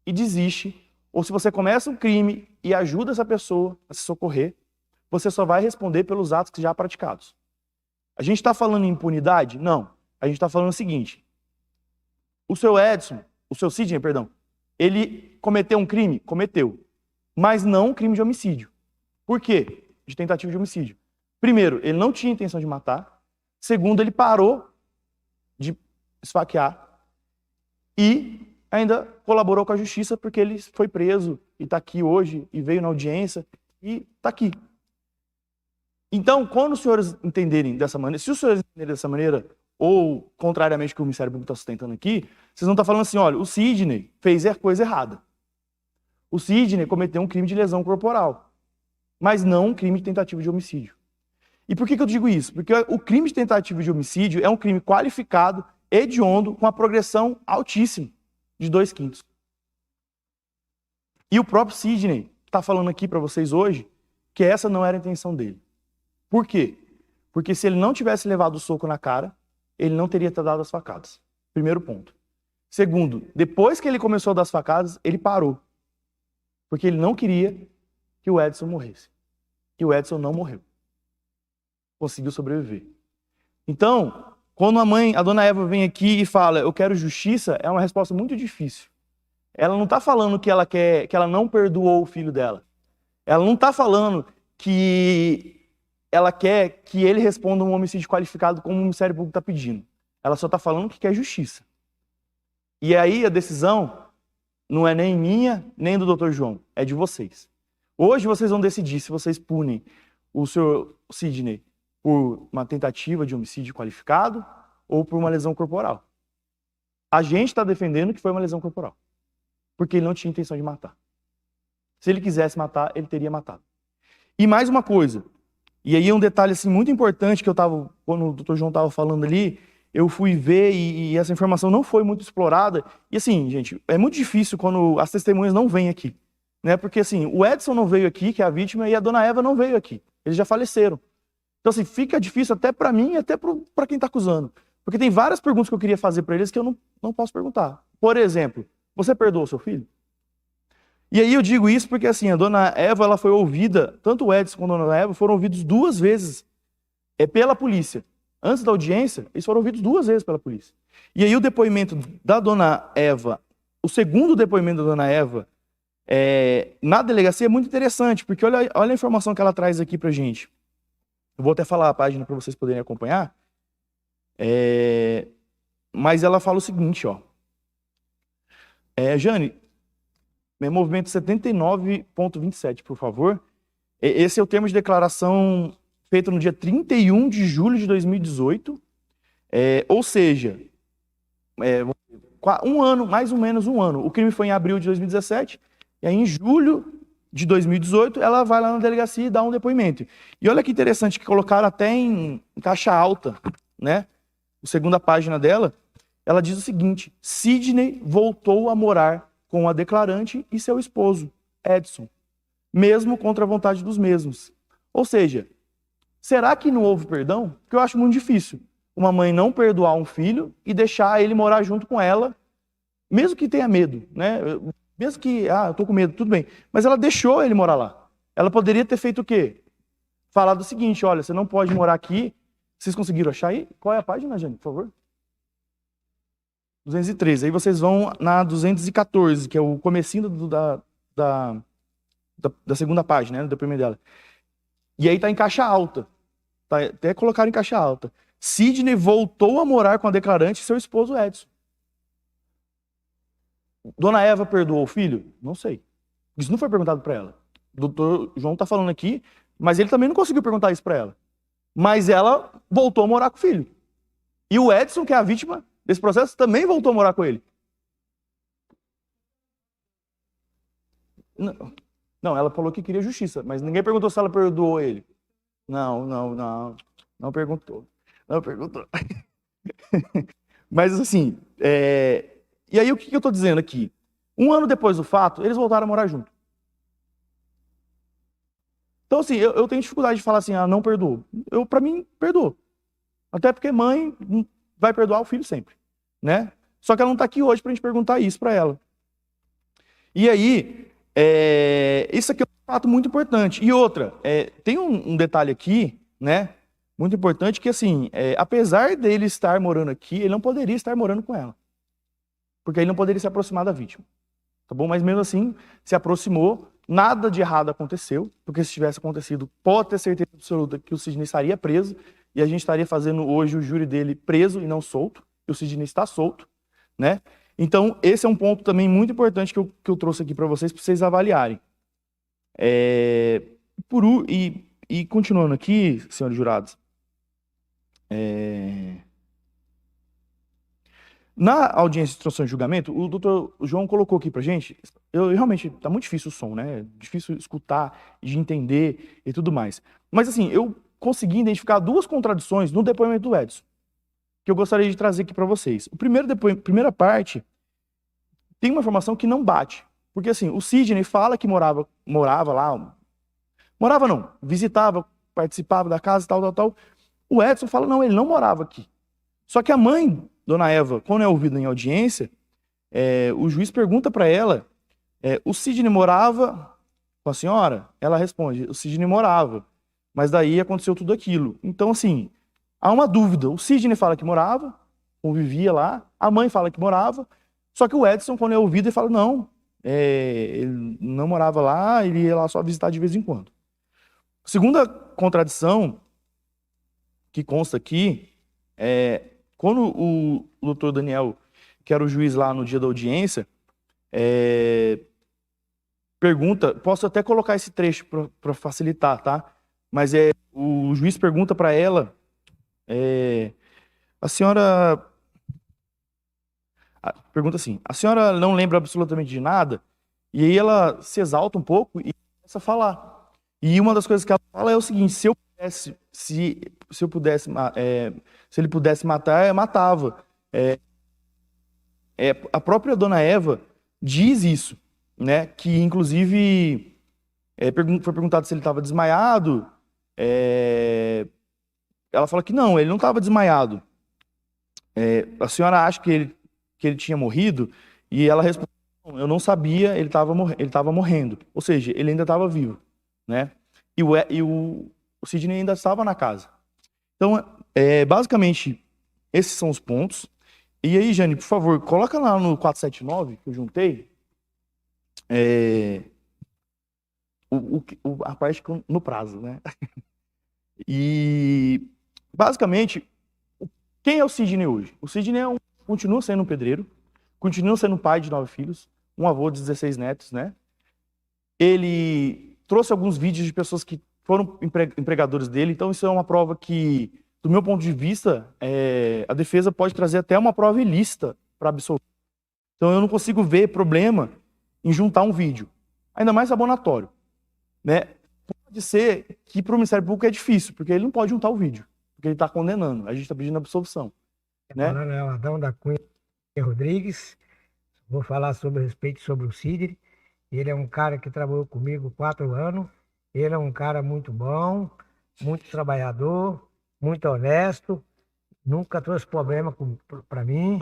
e desiste, ou se você começa um crime e ajuda essa pessoa a se socorrer, você só vai responder pelos atos já praticados. A gente está falando em impunidade? Não. A gente está falando o seguinte: o seu Edson, o seu Sidney, perdão, ele cometeu um crime? Cometeu. Mas não um crime de homicídio. Por quê? De tentativa de homicídio. Primeiro, ele não tinha intenção de matar. Segundo, ele parou de esfaquear. E ainda colaborou com a justiça porque ele foi preso e está aqui hoje e veio na audiência e está aqui. Então, quando os senhores entenderem dessa maneira, se os senhores entenderem dessa maneira, ou contrariamente ao que o Ministério Público está sustentando aqui, vocês vão estar falando assim, olha, o Sidney fez a coisa errada. O Sidney cometeu um crime de lesão corporal, mas não um crime de tentativa de homicídio. E por que eu digo isso? Porque o crime de tentativa de homicídio é um crime qualificado, hediondo, com a progressão altíssima, de 2/5. E o próprio Sidney está falando aqui para vocês hoje que essa não era a intenção dele. Por quê? Porque se ele não tivesse levado o soco na cara, ele não teria dado as facadas. Primeiro ponto. Segundo, depois que ele começou a dar as facadas, ele parou. Porque ele não queria que o Edson morresse. E o Edson não morreu. Conseguiu sobreviver. Então, quando a dona Eva vem aqui e fala, eu quero justiça, é uma resposta muito difícil. Ela não está falando que ela quer, que ela não perdoou o filho dela. Ela não está falando que ela quer que ele responda um homicídio qualificado como o Ministério Público está pedindo. Ela só está falando que quer justiça. E aí a decisão não é nem minha, nem do Dr. João, é de vocês. Hoje vocês vão decidir se vocês punem o senhor Sidney por uma tentativa de homicídio qualificado ou por uma lesão corporal. A gente está defendendo que foi uma lesão corporal, porque ele não tinha intenção de matar. Se ele quisesse matar, ele teria matado. E mais uma coisa, e aí um detalhe assim, muito importante que quando o Dr. João estava falando ali, eu fui ver e essa informação não foi muito explorada. E assim, gente, é muito difícil quando as testemunhas não vêm aqui. Né? Porque assim, o Edson não veio aqui, que é a vítima, e a dona Eva não veio aqui. Eles já faleceram. Então assim, fica difícil até para mim e até para quem está acusando. Porque tem várias perguntas que eu queria fazer para eles que eu não posso perguntar. Por exemplo, você perdoou seu filho? E aí eu digo isso porque assim, a dona Eva ela foi ouvida, tanto o Edson quanto a dona Eva foram ouvidos 2 vezes pela polícia. Antes da audiência, eles foram ouvidos 2 vezes pela polícia. E aí o depoimento da dona Eva, o segundo depoimento da dona Eva, na delegacia é muito interessante, porque olha a informação que ela traz aqui pra gente. Eu vou até falar a página para vocês poderem acompanhar. Mas ela fala o seguinte, ó. Jane, movimento 79.27, por favor. Esse é o termo de declaração feito no dia 31 de julho de 2018. Ou seja, um ano, mais ou menos um ano. O crime foi em abril de 2017, e aí em julho de 2018 ela vai lá na delegacia e dá um depoimento. E olha que interessante que colocaram até em caixa alta, né? A segunda página dela, ela diz o seguinte: Sidney voltou a morar com a declarante e seu esposo, Edson, mesmo contra a vontade dos mesmos. Ou seja, será que não houve perdão? Porque eu acho muito difícil uma mãe não perdoar um filho e deixar ele morar junto com ela, mesmo que tenha medo, né? Mesmo que, eu tô com medo, tudo bem. Mas ela deixou ele morar lá. Ela poderia ter feito o quê? Falado o seguinte, olha, você não pode morar aqui. Vocês conseguiram achar aí? Qual é a página, Jane, por favor? 213. Aí vocês vão na 214, que é o comecinho da segunda página, né, do depoimento dela. E aí tá em caixa alta. Tá, até colocaram em caixa alta. Sidney voltou a morar com a declarante e seu esposo Edson. Dona Eva perdoou o filho? Não sei. Isso não foi perguntado para ela. O doutor João tá falando aqui, mas ele também não conseguiu perguntar isso para ela. Mas ela voltou a morar com o filho. E o Edson, que é a vítima desse processo, também voltou a morar com ele. Não, ela falou que queria justiça, mas ninguém perguntou se ela perdoou ele. Não perguntou. Não perguntou. Mas assim, e aí o que eu estou dizendo aqui? Um ano depois do fato, eles voltaram a morar junto. Então assim, eu tenho dificuldade de falar assim, não perdoou. Para mim, perdoou. Até porque mãe vai perdoar o filho sempre, né? Só que ela não está aqui hoje para a gente perguntar isso para ela. E aí, isso aqui é um fato muito importante. E outra, tem um detalhe aqui, né? Muito importante que assim, apesar dele estar morando aqui, ele não poderia estar morando com ela. porque aí não poderia se aproximar da vítima. Tá bom? Mas mesmo assim, se aproximou, nada de errado aconteceu, porque se tivesse acontecido, pode ter certeza absoluta que o Sidney estaria preso, e a gente estaria fazendo hoje o júri dele preso e não solto, e o Sidney está solto, né? Então, esse é um ponto também muito importante que eu trouxe aqui para vocês avaliarem. E continuando aqui, senhores jurados, na audiência de instrução e julgamento, o doutor João colocou aqui pra gente, realmente, tá muito difícil o som, né? Difícil escutar, de entender e tudo mais. Mas assim, eu consegui identificar duas contradições no depoimento do Edson, que eu gostaria de trazer aqui para vocês. Primeira parte, tem uma informação que não bate. Porque assim, o Sidney fala que morava lá, morava não, visitava, participava da casa, tal. O Edson fala, não, ele não morava aqui. Só que a mãe, Dona Eva, quando é ouvida em audiência, o juiz pergunta para ela, o Sidney morava com a senhora? Ela responde, o Sidney morava, mas daí aconteceu tudo aquilo. Então, assim, há uma dúvida. O Sidney fala que morava, convivia lá, a mãe fala que morava, só que o Edson, quando é ouvido, ele fala, não, ele não morava lá, ele ia lá só visitar de vez em quando. Segunda contradição que consta aqui quando o doutor Daniel, que era o juiz lá no dia da audiência, pergunta, posso até colocar esse trecho para facilitar, tá? Mas o juiz pergunta para ela, a senhora... Pergunta assim, a senhora não lembra absolutamente de nada? E aí ela se exalta um pouco e começa a falar. E uma das coisas que ela fala é o seguinte, se ele pudesse matar, eu matava. A própria Dona Eva diz isso, né? Que inclusive foi perguntado se ele estava desmaiado. Ela fala que não, ele não estava desmaiado. A senhora acha que ele tinha morrido? E ela responde, eu não sabia, ele estava morrendo. Ou seja, ele ainda estava vivo, né? E o Sidney ainda estava na casa. Então, basicamente, esses são os pontos. E aí, Jane, por favor, coloca lá no 479, que eu juntei, a parte no prazo, né? E, basicamente, quem é o Sidney hoje? O Sidney continua sendo um pedreiro, continua sendo pai de 9 filhos, um avô de 16 netos, né? Ele trouxe alguns vídeos de pessoas que foram empregadores dele, então isso é uma prova que, do meu ponto de vista, a defesa pode trazer até uma prova ilícita para absolver. Então eu não consigo ver problema em juntar um vídeo, ainda mais abonatório, né? Pode ser que para o Ministério Público é difícil, porque ele não pode juntar o vídeo, porque ele está condenando, a gente está pedindo absolvição. Né? Falando é o Adão da Cunha Rodrigues, vou falar sobre o Sidney. Ele é um cara que trabalhou comigo 4 anos, ele é um cara muito bom, muito trabalhador, muito honesto, nunca trouxe problema para mim,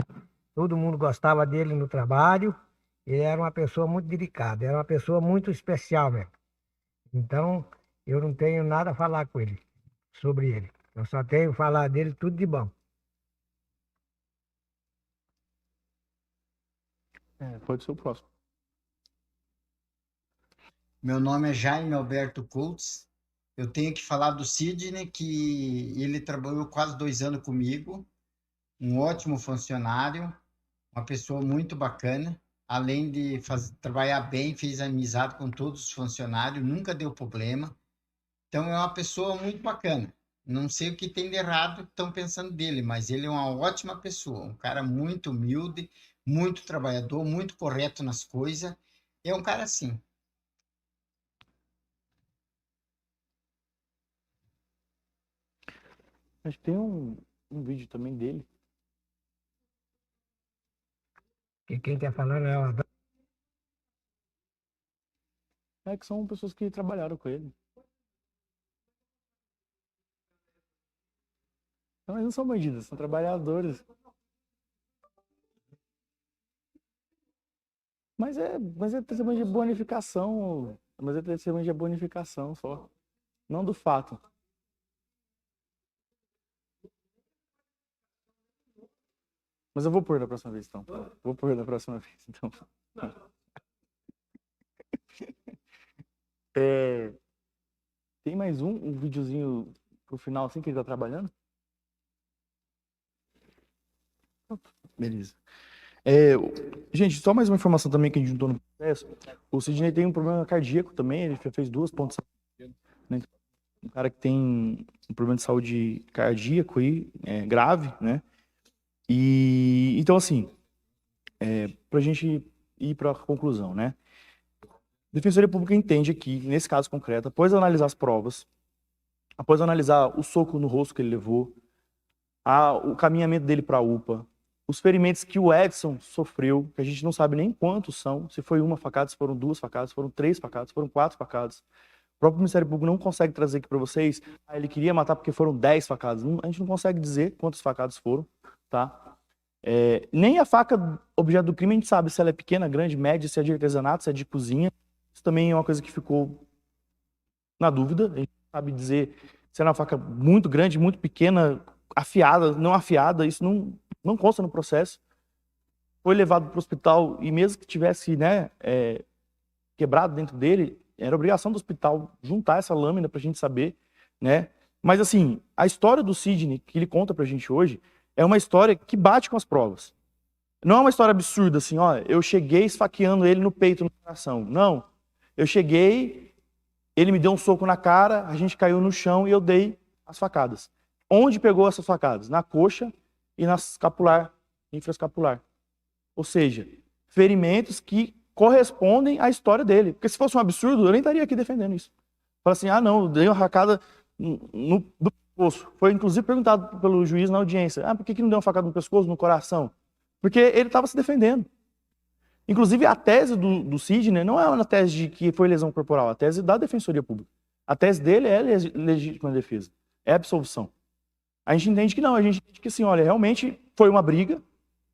todo mundo gostava dele no trabalho, ele era uma pessoa muito delicada, era uma pessoa muito especial mesmo. Então, eu não tenho nada a falar com ele, sobre ele, eu só tenho a falar dele tudo de bom. Pode ser o próximo. Meu nome é Jaime Alberto Coutts. Eu tenho que falar do Sidney, que ele trabalhou quase 2 anos comigo, um ótimo funcionário, uma pessoa muito bacana. Além de trabalhar bem, fez amizade com todos os funcionários, nunca deu problema. Então é uma pessoa muito bacana. Não sei o que tem de errado que estão pensando dele, mas ele é uma ótima pessoa, um cara muito humilde, muito trabalhador, muito correto nas coisas. É um cara assim. Acho que tem um vídeo também dele. E quem está falando é o Adão. Que são pessoas que trabalharam com ele. Então, eles não são bandidos, são trabalhadores. Mas é testemunho de bonificação. Mas é testemunho de bonificação só. Não do fato. Mas eu vou pôr da próxima vez, então. Vou pôr da próxima vez, então. Tem mais um videozinho pro final, assim, que ele tá trabalhando? Beleza. Gente, só mais uma informação também que a gente juntou no processo. O Sidney tem um problema cardíaco também, ele já fez 2 pontos. Né? Um cara que tem um problema de saúde cardíaco aí, grave, né? E então, assim, pra gente ir pra conclusão, né? A Defensoria Pública entende aqui, nesse caso concreto, após analisar as provas, após analisar o soco no rosto que ele levou, o caminhamento dele para a UPA, os ferimentos que o Edson sofreu, que a gente não sabe nem quantos são, se foi 1 facada, se foram 2 facadas, se foram 3 facadas, se foram 4 facadas. O próprio Ministério Público não consegue trazer aqui para vocês, ele queria matar porque foram 10 facadas. A gente não consegue dizer quantas facadas foram, tá? Nem a faca, objeto do crime, a gente sabe se ela é pequena, grande, média, se é de artesanato, se é de cozinha. Isso também é uma coisa que ficou na dúvida. A gente não sabe dizer se era uma faca muito grande, muito pequena, afiada, não afiada. Isso não consta no processo. Foi levado para o hospital e mesmo que tivesse, né, quebrado dentro dele, era obrigação do hospital juntar essa lâmina para a gente saber, né? Mas assim, a história do Sidney, que ele conta para a gente hoje, é uma história que bate com as provas. Não é uma história absurda, assim, ó, eu cheguei esfaqueando ele no peito, no coração. Não. Eu cheguei, ele me deu um soco na cara, a gente caiu no chão e eu dei as facadas. Onde pegou essas facadas? Na coxa e na escapular, infraescapular. Ou seja, ferimentos que correspondem à história dele. Porque se fosse um absurdo, eu nem estaria aqui defendendo isso. Fala assim, não, eu dei uma facada no pescoço. Foi inclusive perguntado pelo juiz na audiência, por que não deu uma facada no pescoço, no coração? Porque ele estava se defendendo. Inclusive, a tese do Sidney não é uma tese de que foi lesão corporal, a tese da Defensoria Pública. A tese dele é legítima defesa, é absolvição. A gente entende que não, a gente entende que assim, olha, realmente foi uma briga,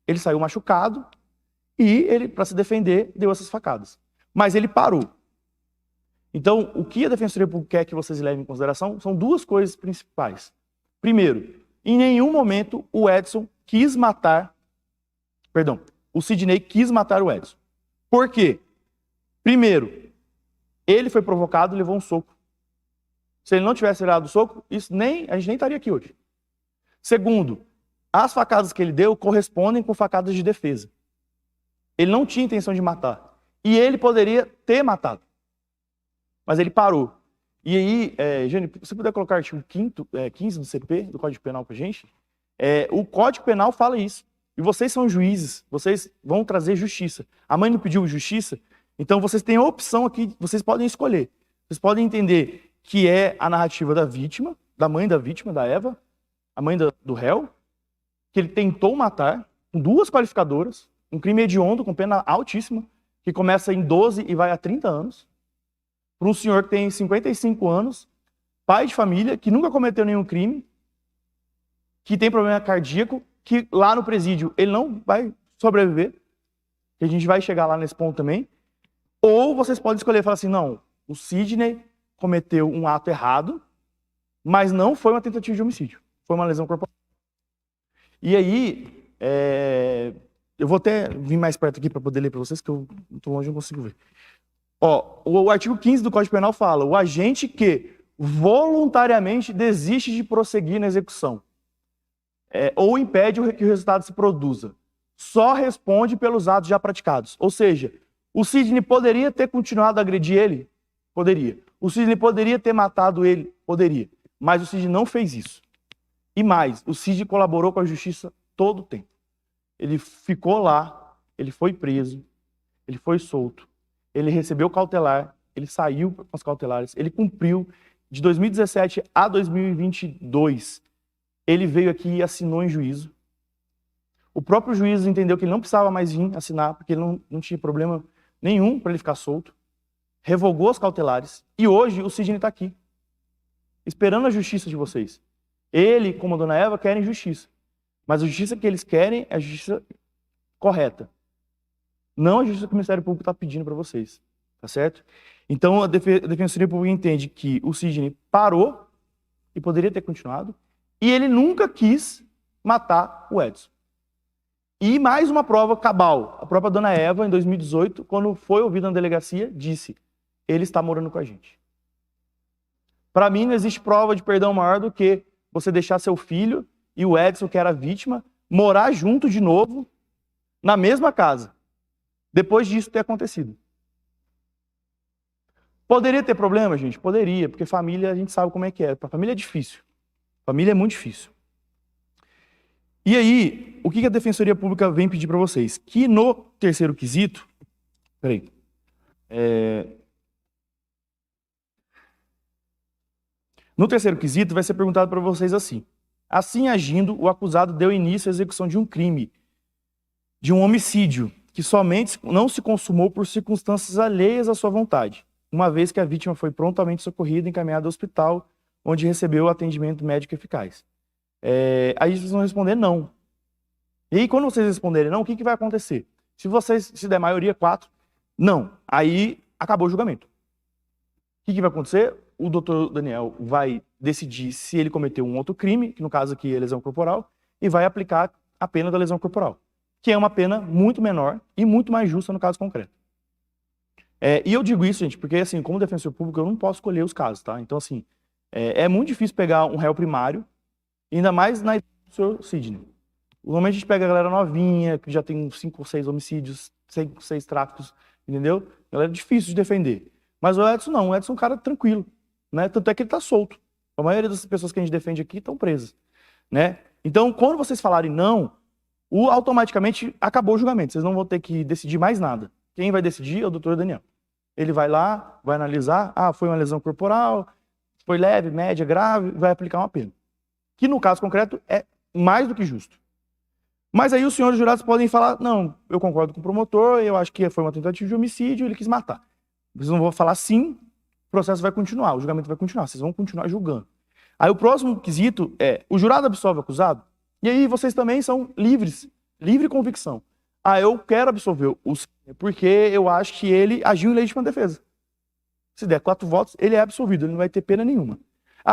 ele saiu machucado e ele, para se defender, deu essas facadas. Mas ele parou. Então, o que a Defensoria Pública quer que vocês levem em consideração são 2 coisas principais. Primeiro, em nenhum momento o Sidney quis matar o Edson. Por quê? Primeiro, ele foi provocado e levou um soco. Se ele não tivesse dado o soco, a gente nem estaria aqui hoje. Segundo, as facadas que ele deu correspondem com facadas de defesa. Ele não tinha intenção de matar. E ele poderia ter matado. Mas ele parou. E aí, Jane, se você puder colocar o artigo 15 do CP, do Código Penal pra gente, o Código Penal fala isso. E vocês são juízes, vocês vão trazer justiça. A mãe não pediu justiça, então vocês têm a opção aqui, vocês podem escolher. Vocês podem entender que é a narrativa da vítima, da mãe da vítima, da Eva, a mãe do réu, que ele tentou matar, com 2 qualificadoras, um crime hediondo com pena altíssima, que começa em 12 e vai a 30 anos, para um senhor que tem 55 anos, pai de família, que nunca cometeu nenhum crime, que tem problema cardíaco, que lá no presídio ele não vai sobreviver, que a gente vai chegar lá nesse ponto também, ou vocês podem escolher e falar assim, não, o Sidney cometeu um ato errado, mas não foi uma tentativa de homicídio, foi uma lesão corporal. E aí, eu vou até vir mais perto aqui para poder ler para vocês, que eu estou longe e não consigo ver. O artigo 15 do Código Penal fala, o agente que voluntariamente desiste de prosseguir na execução, ou impede que o resultado se produza, só responde pelos atos já praticados. Ou seja, o Sidney poderia ter continuado a agredir ele? Poderia. O Sidney poderia ter matado ele? Poderia. Mas o Sidney não fez isso. E mais, o Sidney colaborou com a justiça todo o tempo. Ele ficou lá, ele foi preso, ele foi solto, ele recebeu cautelar, ele saiu com as cautelares, ele cumpriu de 2017 a 2022. Ele veio aqui e assinou em juízo. O próprio juiz entendeu que ele não precisava mais vir assinar, porque ele não tinha problema nenhum para ele ficar solto. Revogou as cautelares. E hoje o Sidney está aqui, esperando a justiça de vocês. Ele, como a dona Eva, querem justiça. Mas a justiça que eles querem é a justiça correta. Não a justiça que o Ministério Público está pedindo para vocês. Tá certo? Então a Defensoria Pública entende que o Sidney parou e poderia ter continuado. E ele nunca quis matar o Edson. E mais uma prova cabal. A própria dona Eva, em 2018, quando foi ouvida na delegacia, disse: ele está morando com a gente. Para mim, não existe prova de perdão maior do que você deixar seu filho e o Edson, que era vítima, morar junto de novo, na mesma casa, depois disso ter acontecido. Poderia ter problema, gente? Poderia, porque família a gente sabe como é que é. Para família é difícil. Família é muito difícil. E aí, o que a Defensoria Pública vem pedir para vocês? Que no terceiro quesito... Peraí. No terceiro quesito vai ser perguntado para vocês assim. Assim agindo, o acusado deu início à execução de um crime, de um homicídio, que somente não se consumou por circunstâncias alheias à sua vontade, uma vez que a vítima foi prontamente socorrida e encaminhada ao hospital, onde recebeu atendimento médico eficaz. Aí vocês vão responder não. E aí, quando vocês responderem não, o que vai acontecer? Se der maioria, 4, não. Aí acabou o julgamento. O que vai acontecer? O doutor Daniel vai decidir se ele cometeu um outro crime, que no caso aqui é lesão corporal, e vai aplicar a pena da lesão corporal, que é uma pena muito menor e muito mais justa no caso concreto. E eu digo isso, gente, porque assim, como defensor público, eu não posso escolher os casos, tá? Então, assim, é muito difícil pegar um réu primário, ainda mais na idade do senhor Sidney. Normalmente a gente pega a galera novinha, que já tem 5 ou 6 homicídios, 5 ou 6 tráficos, entendeu? Galera difícil de defender. Mas o Edson não, o Edson é um cara tranquilo, né? Tanto é que ele tá solto. A maioria das pessoas que a gente defende aqui estão presas, né? Então, quando vocês falarem não, automaticamente acabou o julgamento. Vocês não vão ter que decidir mais nada. Quem vai decidir é o doutor Daniel. Ele vai lá, vai analisar, foi uma lesão corporal, foi leve, média, grave, vai aplicar uma pena. Que no caso concreto é mais do que justo. Mas aí os senhores jurados podem falar, não, eu concordo com o promotor, eu acho que foi uma tentativa de homicídio, ele quis matar. Vocês não vão falar sim, o processo vai continuar, o julgamento vai continuar, vocês vão continuar julgando. Aí o próximo quesito é, o jurado absolve o acusado? E aí vocês também são livres, livre convicção. Eu quero absolver o Sidney porque eu acho que ele agiu em legítima defesa. Se der 4 votos, ele é absolvido, ele não vai ter pena nenhuma.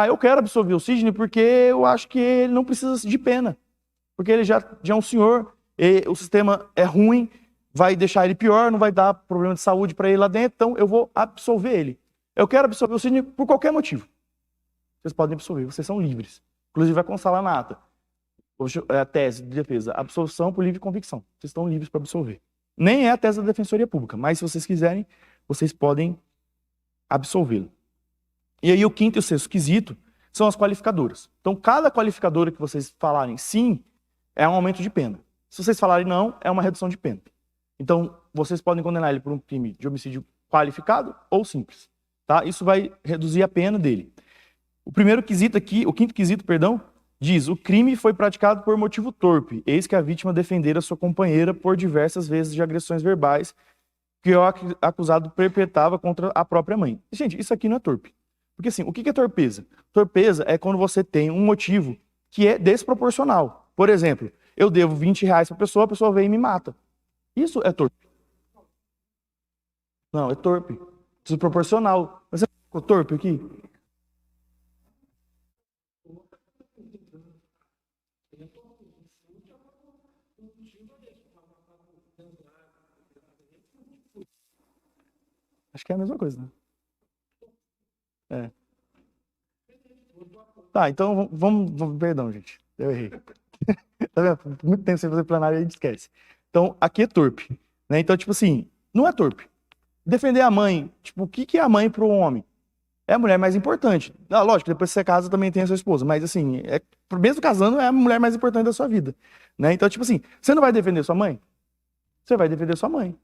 Eu quero absolver o Sidney porque eu acho que ele não precisa de pena. Porque ele já é um senhor, o sistema é ruim, vai deixar ele pior, não vai dar problema de saúde para ele lá dentro, então eu vou absolver ele. Eu quero absolver o Sidney por qualquer motivo. Vocês podem absolver, vocês são livres. Inclusive vai constar lá na ata. A tese de defesa, absolvição por livre convicção. Vocês estão livres para absolver. Nem é a tese da Defensoria Pública, mas se vocês quiserem, vocês podem absolvê-lo. E aí o quinto e o sexto quesito são as qualificadoras. Então, cada qualificadora que vocês falarem sim, é um aumento de pena. Se vocês falarem não, é uma redução de pena. Então, vocês podem condenar ele por um crime de homicídio qualificado ou simples. Tá? Isso vai reduzir a pena dele. O primeiro quesito aqui, o quinto quesito, perdão, diz: o crime foi praticado por motivo torpe, eis que a vítima defendera sua companheira por diversas vezes de agressões verbais que o acusado perpetrava contra a própria mãe. Gente, isso aqui não é torpe. Porque assim, o que é torpeza? Torpeza é quando você tem um motivo que é desproporcional. Por exemplo, eu devo R$20 para a pessoa vem e me mata. Isso é torpe. Não, é torpe. Desproporcional. Mas você ficou torpe aqui? Acho que é a mesma coisa, né? Tá, então vamos perdão, gente. Eu errei. Tá vendo? Muito tempo sem fazer plenário e a gente esquece. Então, aqui é torpe, né? Então, tipo assim, não é torpe. Defender a mãe, tipo, o que é a mãe para um homem? É a mulher mais importante. Lógico, depois que você casa também tem a sua esposa, mas assim, mesmo casando, é a mulher mais importante da sua vida, né? Então, tipo assim, você não vai defender sua mãe? Você vai defender sua mãe.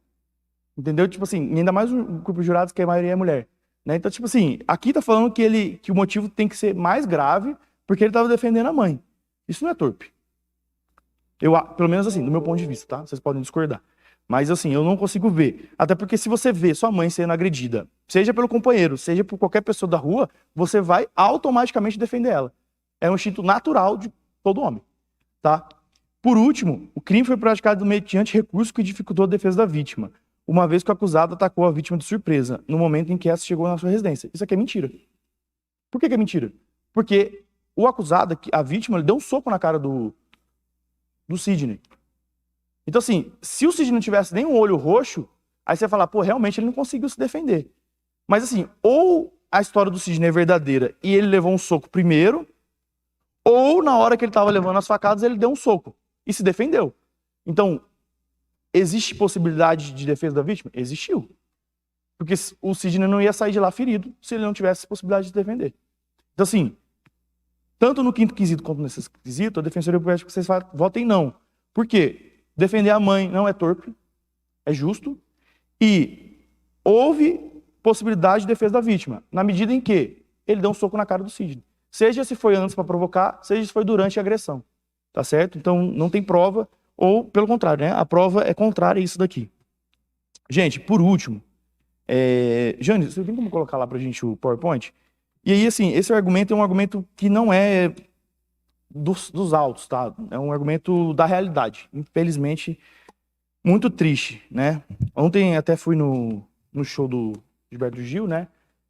Entendeu? Tipo assim, ainda mais um grupo de jurados que a maioria é mulher, né? Então, tipo assim, aqui tá falando que o motivo tem que ser mais grave porque ele tava defendendo a mãe. Isso não é torpe. Pelo menos assim, do meu ponto de vista, tá? Vocês podem discordar. Mas assim, eu não consigo ver. Até porque se você vê sua mãe sendo agredida, seja pelo companheiro, seja por qualquer pessoa da rua, você vai automaticamente defender ela. É um instinto natural de todo homem, tá? Por último, o crime foi praticado mediante recurso que dificultou a defesa da vítima, uma vez que o acusado atacou a vítima de surpresa, no momento em que essa chegou na sua residência. Isso aqui é mentira. Por que é mentira? Porque o acusado, a vítima, ele deu um soco na cara do Sidney. Então, assim, se o Sidney não tivesse nem um olho roxo, aí você vai falar, pô, realmente ele não conseguiu se defender. Mas, assim, ou a história do Sidney é verdadeira e ele levou um soco primeiro, ou na hora que ele estava levando as facadas, ele deu um soco e se defendeu. Então, existe possibilidade de defesa da vítima? Existiu. Porque o Sidney não ia sair de lá ferido se ele não tivesse possibilidade de se defender. Então, assim, tanto no quinto quesito quanto nesse quesito, a Defensoria Pública que vocês votem não. Por quê? Defender a mãe não é torpe, é justo, e houve possibilidade de defesa da vítima, na medida em que ele deu um soco na cara do Sidney. Seja se foi antes para provocar, seja se foi durante a agressão. Tá certo? Então, não tem prova, ou pelo contrário, né? A prova é contrária a isso daqui. Gente, por último, Jane, você tem como colocar lá pra gente o PowerPoint? E aí, assim, esse argumento é um argumento que não é dos autos, tá? É um argumento da realidade. Infelizmente, muito triste, né? Ontem até fui no show do Gilberto Gil, né?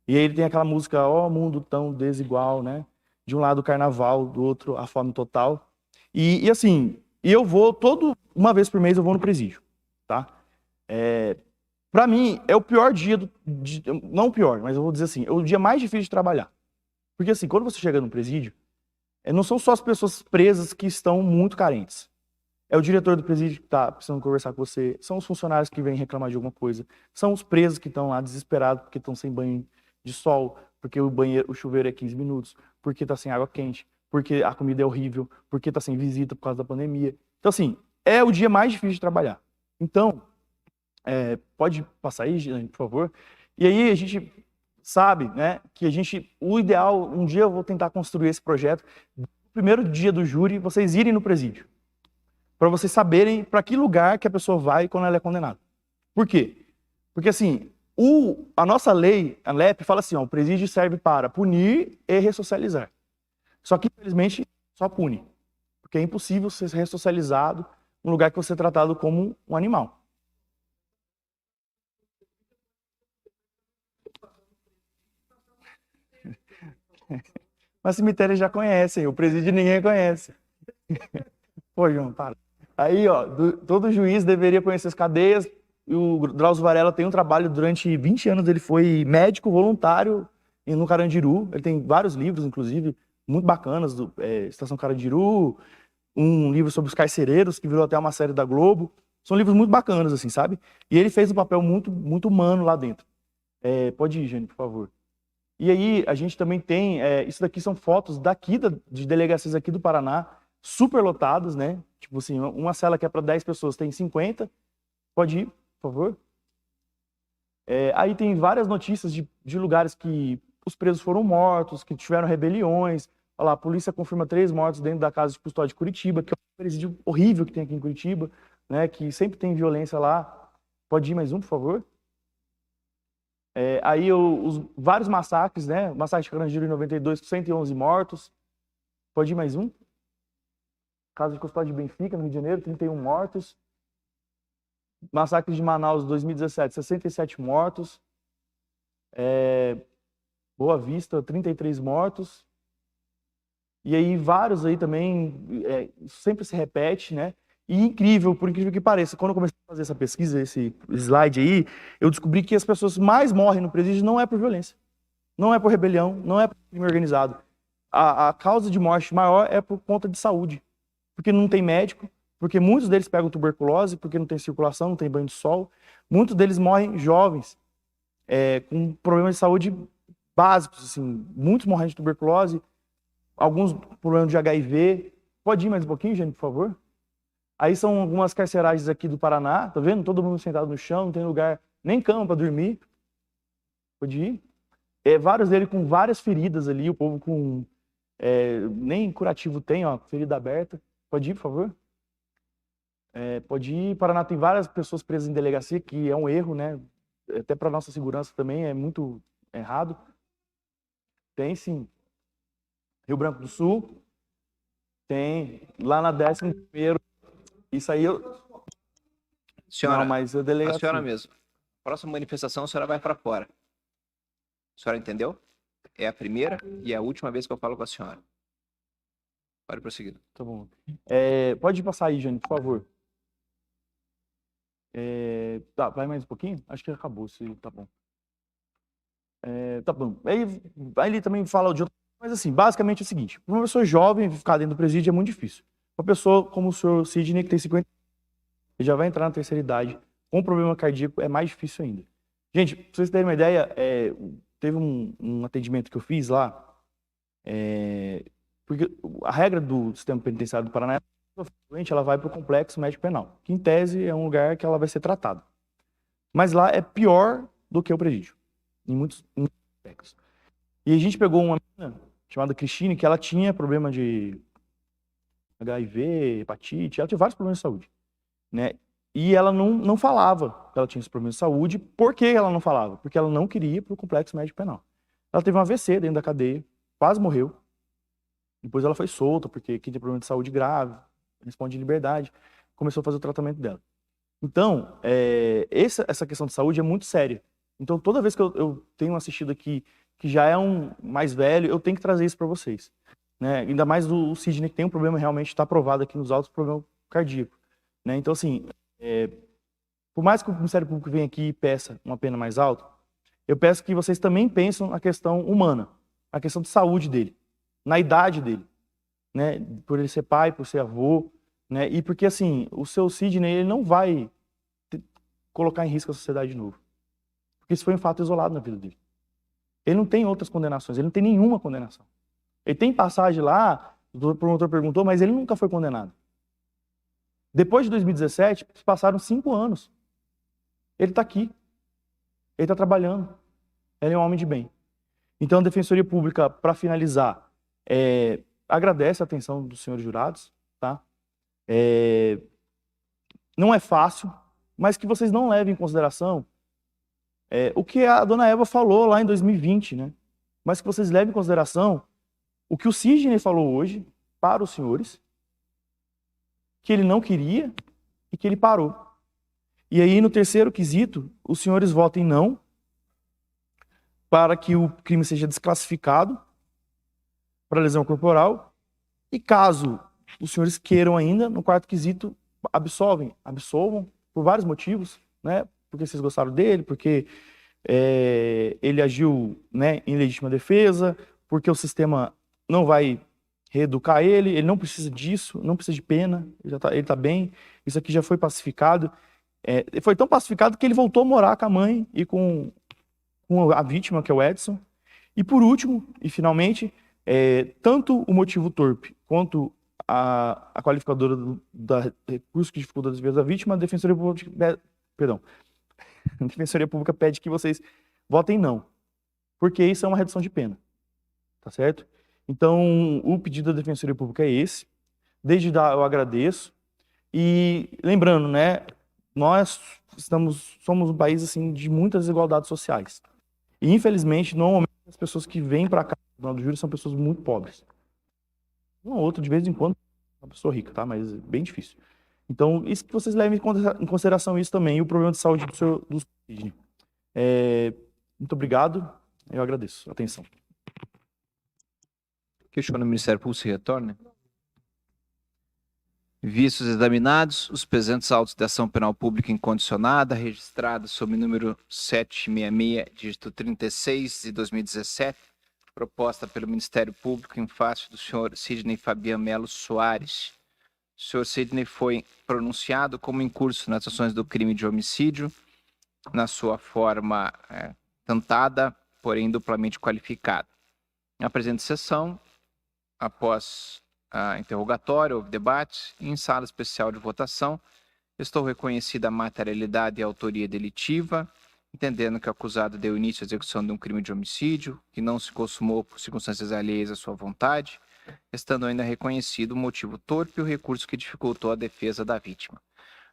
E aí ele tem aquela música, ó, mundo tão desigual, né? De um lado o carnaval, do outro a fome total. E assim, eu vou uma vez por mês eu vou no presídio, tá? Para mim, é o pior dia, não o pior, mas eu vou dizer assim, é o dia mais difícil de trabalhar. Porque assim, quando você chega no presídio, não são só as pessoas presas que estão muito carentes. É o diretor do presídio que está precisando conversar com você, são os funcionários que vêm reclamar de alguma coisa, são os presos que estão lá desesperados porque estão sem banho de sol, porque o chuveiro é 15 minutos, porque está sem água quente, porque a comida é horrível, porque está sem visita por causa da pandemia. Então assim, é o dia mais difícil de trabalhar. Então, pode passar aí, Jane, por favor. E aí a gente sabe, né, que o ideal, um dia eu vou tentar construir esse projeto, no primeiro dia do júri, vocês irem no presídio, para vocês saberem para que lugar que a pessoa vai quando ela é condenada. Por quê? Porque assim, a nossa lei, a LEP, fala assim, ó, o presídio serve para punir e ressocializar. Só que, infelizmente, só pune. Porque é impossível ser ressocializado num lugar que você é tratado como um animal. Mas cemitério já conhecem, o presídio ninguém conhece. Pô, João, para. Aí, ó, todo juiz deveria conhecer as cadeias. E o Drauzio Varela tem um trabalho, durante 20 anos ele foi médico voluntário no Carandiru. Ele tem vários livros, inclusive, muito bacanas, Estação Carandiru, um livro sobre os carcereiros, que virou até uma série da Globo. São livros muito bacanas, assim, sabe? E ele fez um papel muito, muito humano lá dentro. Pode ir, Jane, por favor. E aí, a gente também tem, isso daqui são fotos daqui, de delegacias aqui do Paraná, super lotadas, né? Tipo assim, uma cela que é para 10 pessoas tem 50. Pode ir, por favor. Aí tem várias notícias de lugares que os presos foram mortos, que tiveram rebeliões. Olha lá, a polícia confirma 3 mortos dentro da casa de custódia de Curitiba, que é um presídio horrível que tem aqui em Curitiba, né? Que sempre tem violência lá. Pode ir mais um, por favor. Aí os vários massacres, né? O massacre de Carandiru em 92, com 111 mortos. Pode ir mais um. Casa de custódia de Benfica, no Rio de Janeiro, 31 mortos. Massacre de Manaus, 2017, 67 mortos. Boa Vista, 33 mortos. E aí vários aí também, sempre se repete, né? E incrível, por incrível que pareça, quando eu comecei a fazer essa pesquisa, esse slide aí, eu descobri que as pessoas mais morrem no presídio não é por violência, não é por rebelião, não é por crime organizado. A causa de morte maior é por conta de saúde, porque não tem médico, porque muitos deles pegam tuberculose, porque não tem circulação, não tem banho de sol. Muitos deles morrem jovens, com problemas de saúde básicos, assim, muitos morrem de tuberculose, alguns problemas de HIV. Pode ir mais um pouquinho, Jane, por favor? Aí são algumas carceragens aqui do Paraná, tá vendo? Todo mundo sentado no chão, não tem lugar, nem cama para dormir. Pode ir. Vários deles com várias feridas ali, o povo com... nem curativo tem, ó, ferida aberta. Pode ir, por favor? Pode ir. Paraná tem várias pessoas presas em delegacia, que é um erro, né? Até para nossa segurança também é muito errado. Tem, sim. Rio Branco do Sul. Tem. Lá na 11º. Isso aí eu... Senhora, não, mas a delegacia... A senhora mesmo. Próxima manifestação, a senhora vai para fora. A senhora entendeu? É a primeira e a última vez que eu falo com a senhora. Pode prosseguir. Tá bom. Pode passar aí, Jane, por favor. Tá, vai mais um pouquinho? Acho que acabou, se tá bom. Tá bom. Aí ele também fala de outra, mas assim, basicamente é o seguinte: uma pessoa jovem ficar dentro do presídio é muito difícil. Uma pessoa como o senhor Sidney, que tem 50, ele já vai entrar na terceira idade, com problema cardíaco, é mais difícil ainda. Gente, pra vocês terem uma ideia, teve um atendimento que eu fiz lá, porque a regra do sistema penitenciário do Paraná é que a pessoa doente, ela vai para o complexo médico penal, que em tese é um lugar que ela vai ser tratada. Mas lá é pior do que o presídio, em muitos aspectos. E a gente pegou uma menina chamada Cristine, que ela tinha problema de HIV, hepatite, ela tinha vários problemas de saúde, né? E ela não falava que ela tinha esse problema de saúde. Por que ela não falava? Porque ela não queria ir para o complexo médico penal. Ela teve um AVC dentro da cadeia, quase morreu. Depois ela foi solta, porque quem tem problema de saúde grave, responde de liberdade, começou a fazer o tratamento dela. Então, essa questão de saúde é muito séria. Então, toda vez que eu tenho assistido aqui, que já é um mais velho, eu tenho que trazer isso para vocês, né? Ainda mais o Sidney, que tem um problema realmente, está provado aqui nos autos, problema cardíaco, né? Então, assim, por mais que o Ministério Público venha aqui e peça uma pena mais alta, eu peço que vocês também pensem na questão humana, a questão de saúde dele, na idade dele, né? Por ele ser pai, por ser avô, né? E porque, assim, o seu Sidney, ele não vai colocar em risco a sociedade de novo. Porque isso foi um fato isolado na vida dele. Ele não tem outras condenações, ele não tem nenhuma condenação. Ele tem passagem lá, o promotor perguntou, mas ele nunca foi condenado. Depois de 2017, passaram 5 anos. Ele está aqui. Ele está trabalhando. Ele é um homem de bem. Então, a Defensoria Pública, para finalizar, agradece a atenção dos senhores jurados, tá? Não é fácil, mas que vocês não levem em consideração o que a dona Eva falou lá em 2020, né? Mas que vocês levem em consideração o que o Sidney falou hoje para os senhores, que ele não queria e que ele parou. E aí, no terceiro quesito, os senhores votem não, para que o crime seja desclassificado para lesão corporal. E caso os senhores queiram ainda, no quarto quesito, absolvam por vários motivos, né? Porque vocês gostaram dele, porque ele agiu, né, em legítima defesa, porque o sistema não vai reeducar ele não precisa disso, não precisa de pena, ele tá bem, isso aqui já foi pacificado. Foi tão pacificado que ele voltou a morar com a mãe e com a vítima, que é o Edson. E por último, e finalmente, tanto o motivo torpe quanto a qualificadora da recurso que dificulta a defesa da vítima, a Defensoria Pública, a Defensoria Pública pede que vocês votem não, porque isso é uma redução de pena, tá certo? Então, o pedido da Defensoria Pública é esse. Desde já eu agradeço. E lembrando, né, nós somos um país assim de muitas desigualdades sociais. E infelizmente, normalmente as pessoas que vêm para cá no Tribunal do Júri são pessoas muito pobres. Um ou outro, de vez em quando, uma pessoa rica, tá? Mas é bem difícil. Então, isso que vocês levem em consideração isso também, e o problema de saúde do Sidney. Muito obrigado, eu agradeço a atenção. Questiona o Ministério Público se retorna. Vistos examinados, os presentes autos de ação penal pública incondicionada, registrados sob número 766, dígito 36, de 2017, proposta pelo Ministério Público em face do senhor Sidney Fabian Melo Soares. O senhor Sidney foi pronunciado como incurso nas ações do crime de homicídio, na sua forma tentada, porém duplamente qualificada. Na presente sessão, após interrogatório, houve debate, e em sala especial de votação, estou reconhecida a materialidade e a autoria delitiva, entendendo que o acusado deu início à execução de um crime de homicídio, que não se consumou por circunstâncias alheias à sua vontade, estando ainda reconhecido o motivo torpe e o recurso que dificultou a defesa da vítima.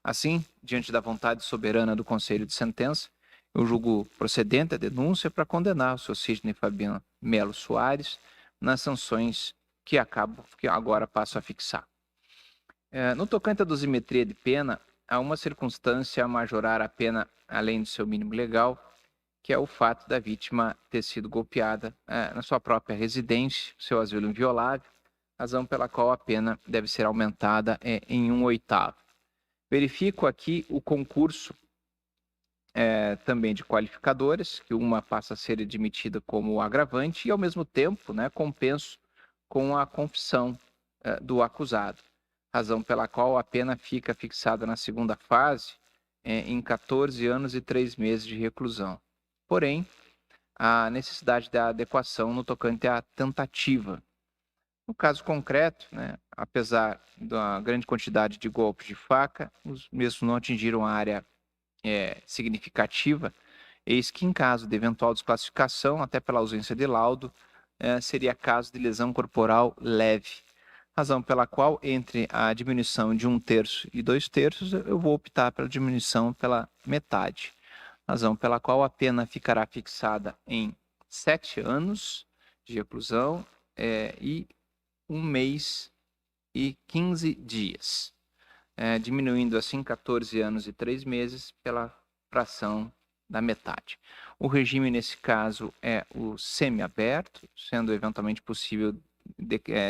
Assim, diante da vontade soberana do Conselho de Sentença, eu julgo procedente a denúncia para condenar o senhor Sidney Fabian Melo Soares nas sanções que agora passo a fixar. No tocante à dosimetria de pena, há uma circunstância a majorar a pena além do seu mínimo legal, que é o fato da vítima ter sido golpeada na sua própria residência, seu asilo inviolável, razão pela qual a pena deve ser aumentada em 1/8. Verifico aqui o concurso também de qualificadores, que uma passa a ser admitida como agravante e, ao mesmo tempo, né, compenso com a confissão do acusado, razão pela qual a pena fica fixada na segunda fase em 14 anos e 3 meses de reclusão. Porém, a necessidade da adequação no tocante à tentativa. No caso concreto, né, apesar da grande quantidade de golpes de faca, os mesmos não atingiram a área significativa, eis que, em caso de eventual desclassificação, até pela ausência de laudo, seria caso de lesão corporal leve, razão pela qual, entre a diminuição de 1/3 e 2/3, eu vou optar pela diminuição pela metade, razão pela qual a pena ficará fixada em 7 anos de reclusão e 1 mês e 15 dias. Diminuindo assim 14 anos e 3 meses pela fração da metade. O regime, nesse caso, é o semiaberto, sendo eventualmente possível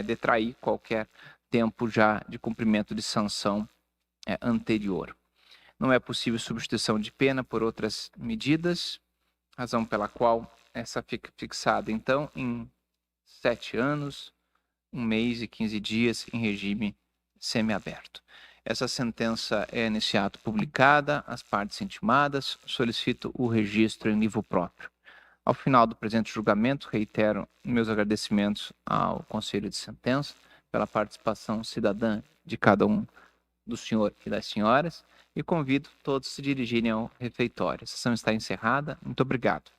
detrair qualquer tempo já de cumprimento de sanção anterior. Não é possível substituição de pena por outras medidas, razão pela qual essa fica fixada, então, em 7 anos, 1 mês e 15 dias em regime semiaberto. Essa sentença é nesse ato publicada, as partes intimadas, solicito o registro em livro próprio. Ao final do presente julgamento, reitero meus agradecimentos ao Conselho de Sentença pela participação cidadã de cada um do senhor e das senhoras e convido todos a se dirigirem ao refeitório. A sessão está encerrada. Muito obrigado.